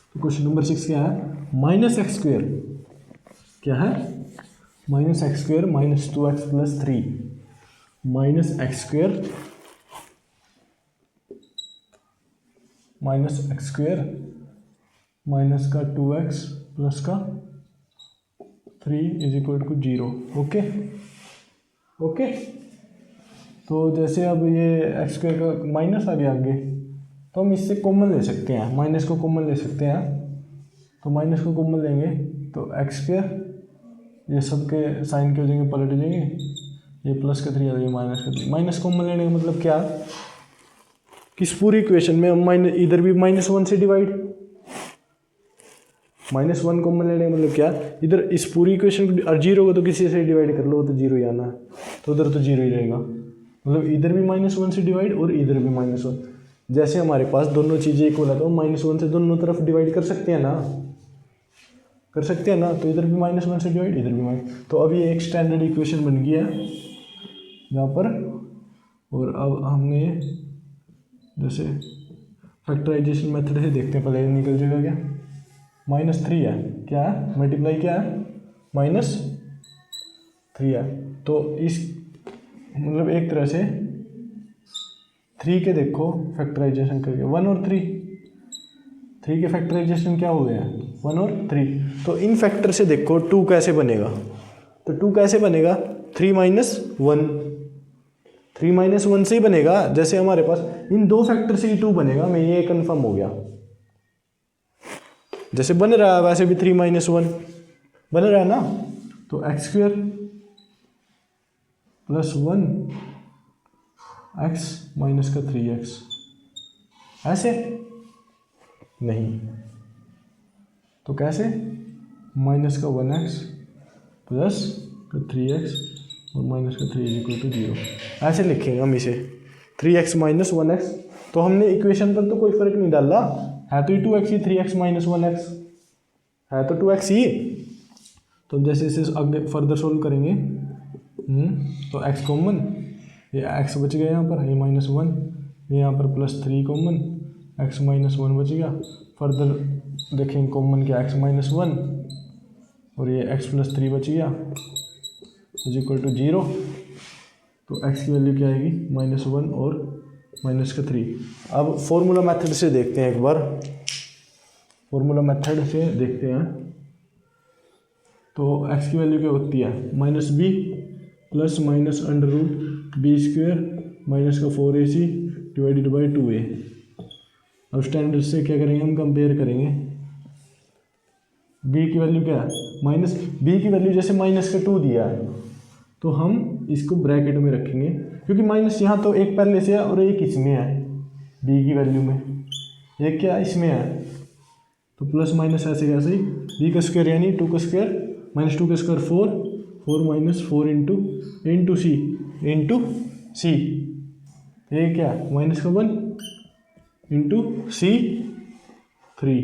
तो क्वेश्चन नंबर 6 क्या है, -x², क्या है, -x² - 2x + 3, -x² माइनस का 2x प्लस का 3 = 0। Okay okay. तो जैसे अब ये x² का माइनस आ गया आगे, तो हम इससे कॉमन ले सकते हैं, माइनस को कॉमन ले सकते हैं। तो माइनस को कॉमन लेंगे तो x², ये सब के साइन के हो जाएंगे, पलट जाएंगे, ये प्लस का 3 आ जाएगा, माइनस का 3। माइनस कॉमन लेने का मतलब क्या, किस पूरी इक्वेशन में हम माइनस, इधर भी -1 से डिवाइड, -1 कॉमन लेने का मतलब क्या, इधर इस पूरी इक्वेशन को 0 को तो किसी से डिवाइड कर लो, तो 0 ही आना है, तो उधर तो 0 ही रहेगा। मतलब इधर भी -1 से डिवाइड और इधर भी -1। जैसे हमारे पास दोनों चीज़ें इक्वल है तो -1 से दोनों तरफ डिवाइड कर सकते हैं ना, कर सकते हैं ना। तो इधर भी -1 से डिवाइड, इधर भी माइनस। तो अब ये एक स्टैंडर्ड इक्वेशन बन गई है यहाँ पर। और अब हमने जैसे फैक्टराइजेशन मेथड से देखते हैं, पहले निकल जाएगा क्या, -3 है, क्या है, मल्टीप्लाई क्या है, -3 है। तो इस मतलब एक तरह से 3 के देखो फैक्टराइजेशन करके 1 और 3 के फैक्टराइजेशन क्या हो गए हैं, 1 और 3। तो इन फैक्टर से देखो 2 कैसे बनेगा, तो 2 कैसे बनेगा, 3 - 1 से ही बनेगा। जैसे हमारे पास इन दो फैक्टर से ही 2 बनेगा, मैं ये कंफर्म हो गया। जैसे बन रहा है वैसे भी 3 - 1 बन रहा है ना। तो x² + 1 x माइनस का 3x, ऐसे नहीं, तो कैसे, -1x प्लस 3x और -3 = 0, ऐसे लिखेंगे हम इसे, 3x - 1x। तो हमने इक्वेशन पर तो कोई फर्क नहीं डाला, है तो 2x ही, 3x - 1x है तो 2x ही। तो जैसे इसे आगे फर्दर सोल्व करेंगे, तो x कॉमन, ये x बच गया यहाँ पर, ये -1, ये यहाँ पर +3 कॉमन, x - 1 बच गया। फर्दर देखेंगे कॉमन क्या, x - 1 और ये x + 3 बच गया = 0। तो x की वैल्यू क्या आएगी, -1 और -3। अब फॉर्मूला मेथड से देखते हैं एक बार, फॉर्मूला मेथड से देखते हैं। तो x की वैल्यू क्या होती है, -b plus minus √b² - 4ac / 2a। अब स्टैंडर्ड से क्या करेंगे, हम कंपेयर करेंगे। b की वैल्यू क्या है, b की वैल्यू जैसे -2 दिया है, तो हम इसको ब्रैकेट में रखेंगे, क्योंकि माइनस यहाँ तो एक पहले से है और एक इसमें है, b की वैल्यू में एक क्या इसमें है, तो प्लस माइनस ऐसे कैसे ही, b का स्क्वायर यानी 2 का स्क्वायर -2 का स्क्वायर 4 4 इंटू सी, ये क्या -1 इंटू सी 3।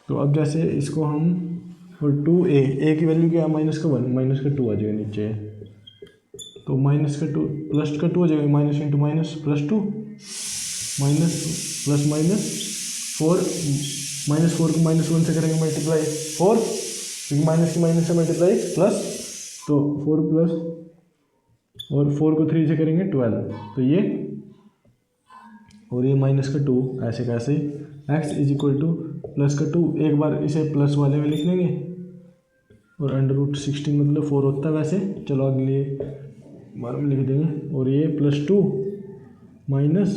तो अब जैसे इसको हम, और 2a की वैल्यू क्या है, -1 -2 आ जाएगा नीचे, तो -2 प्लस का 2 हो जाएगा, minus into minus +2 minus plus minus 4 -4 को -1 से करेंगे मल्टीप्लाई 4, क्योंकि माइनस की माइनस से मल्टीप्लाई प्लस, तो 4 प्लस और 4 को 3 से करेंगे 12, तो ये और ये -2 ऐसे कैसे ही, x = +2, एक बार इसे प्लस वाले में लिख लेंगे और √16 मतलब 4 होता है वैसे। चलो अगले बार में लिख देंगे, और ये +2 माइनस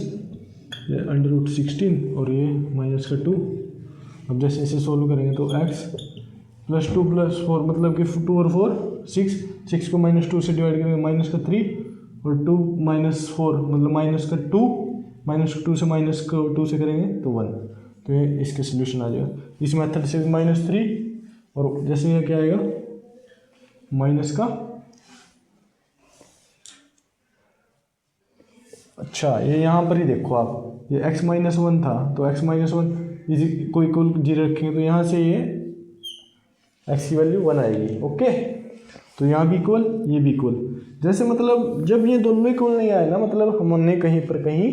ये √16 और ये -2। अब जैसे इसे सोल्व करेंगे तो x +2 + 4 मतलब कि 2 और 4 6, 6 को -2 से डिवाइड करेंगे -3 और 2 - 4 मतलब -2, -2 से -2 से करेंगे तो 1। तो ये इसके सोल्यूशन आ जाएगा। इस मेथड से -3 और जैसे ये क्या आएगा माइनस का, अच्छा ये यहाँ पर ही देखो आप, ये x - 1 था तो x - 1 कोई इक्वल 0 रखेंगे तो यहाँ से ये x की वैल्यू 1 आएगी। ओके, तो यहाँ भी इक्वल, ये भी इक्वल। जैसे मतलब जब ये दोनों इक्वल नहीं आए ना, मतलब हमने कहीं पर कहीं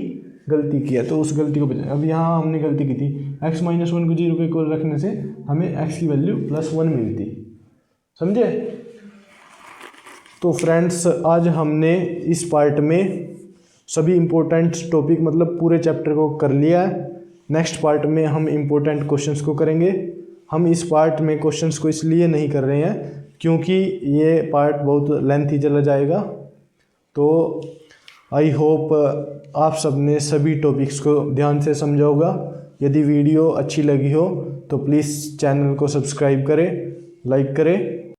गलती किया तो उस गलती को बचाएं। अब यहाँ हमने गलती की थी, x - 1 को 0 के इक्वल रखने से हमें x की वैल्यू +1 मिलती, समझे। तो फ्रेंड्स आज हमने इस पार्ट में सभी इम्पोर्टेंट टॉपिक मतलब पूरे चैप्टर को कर लिया है। नेक्स्ट पार्ट में हम इम्पोर्टेंट क्वेश्चंस को करेंगे। हम इस पार्ट में क्वेश्चंस को इसलिए नहीं कर रहे हैं क्योंकि ये पार्ट बहुत लेंथी चला जाएगा। तो आई होप आप सब ने सभी टॉपिक्स को ध्यान से समझा होगा। यदि वीडियो अच्छी लगी हो तो प्लीज़ चैनल को सब्सक्राइब करें, लाइक करें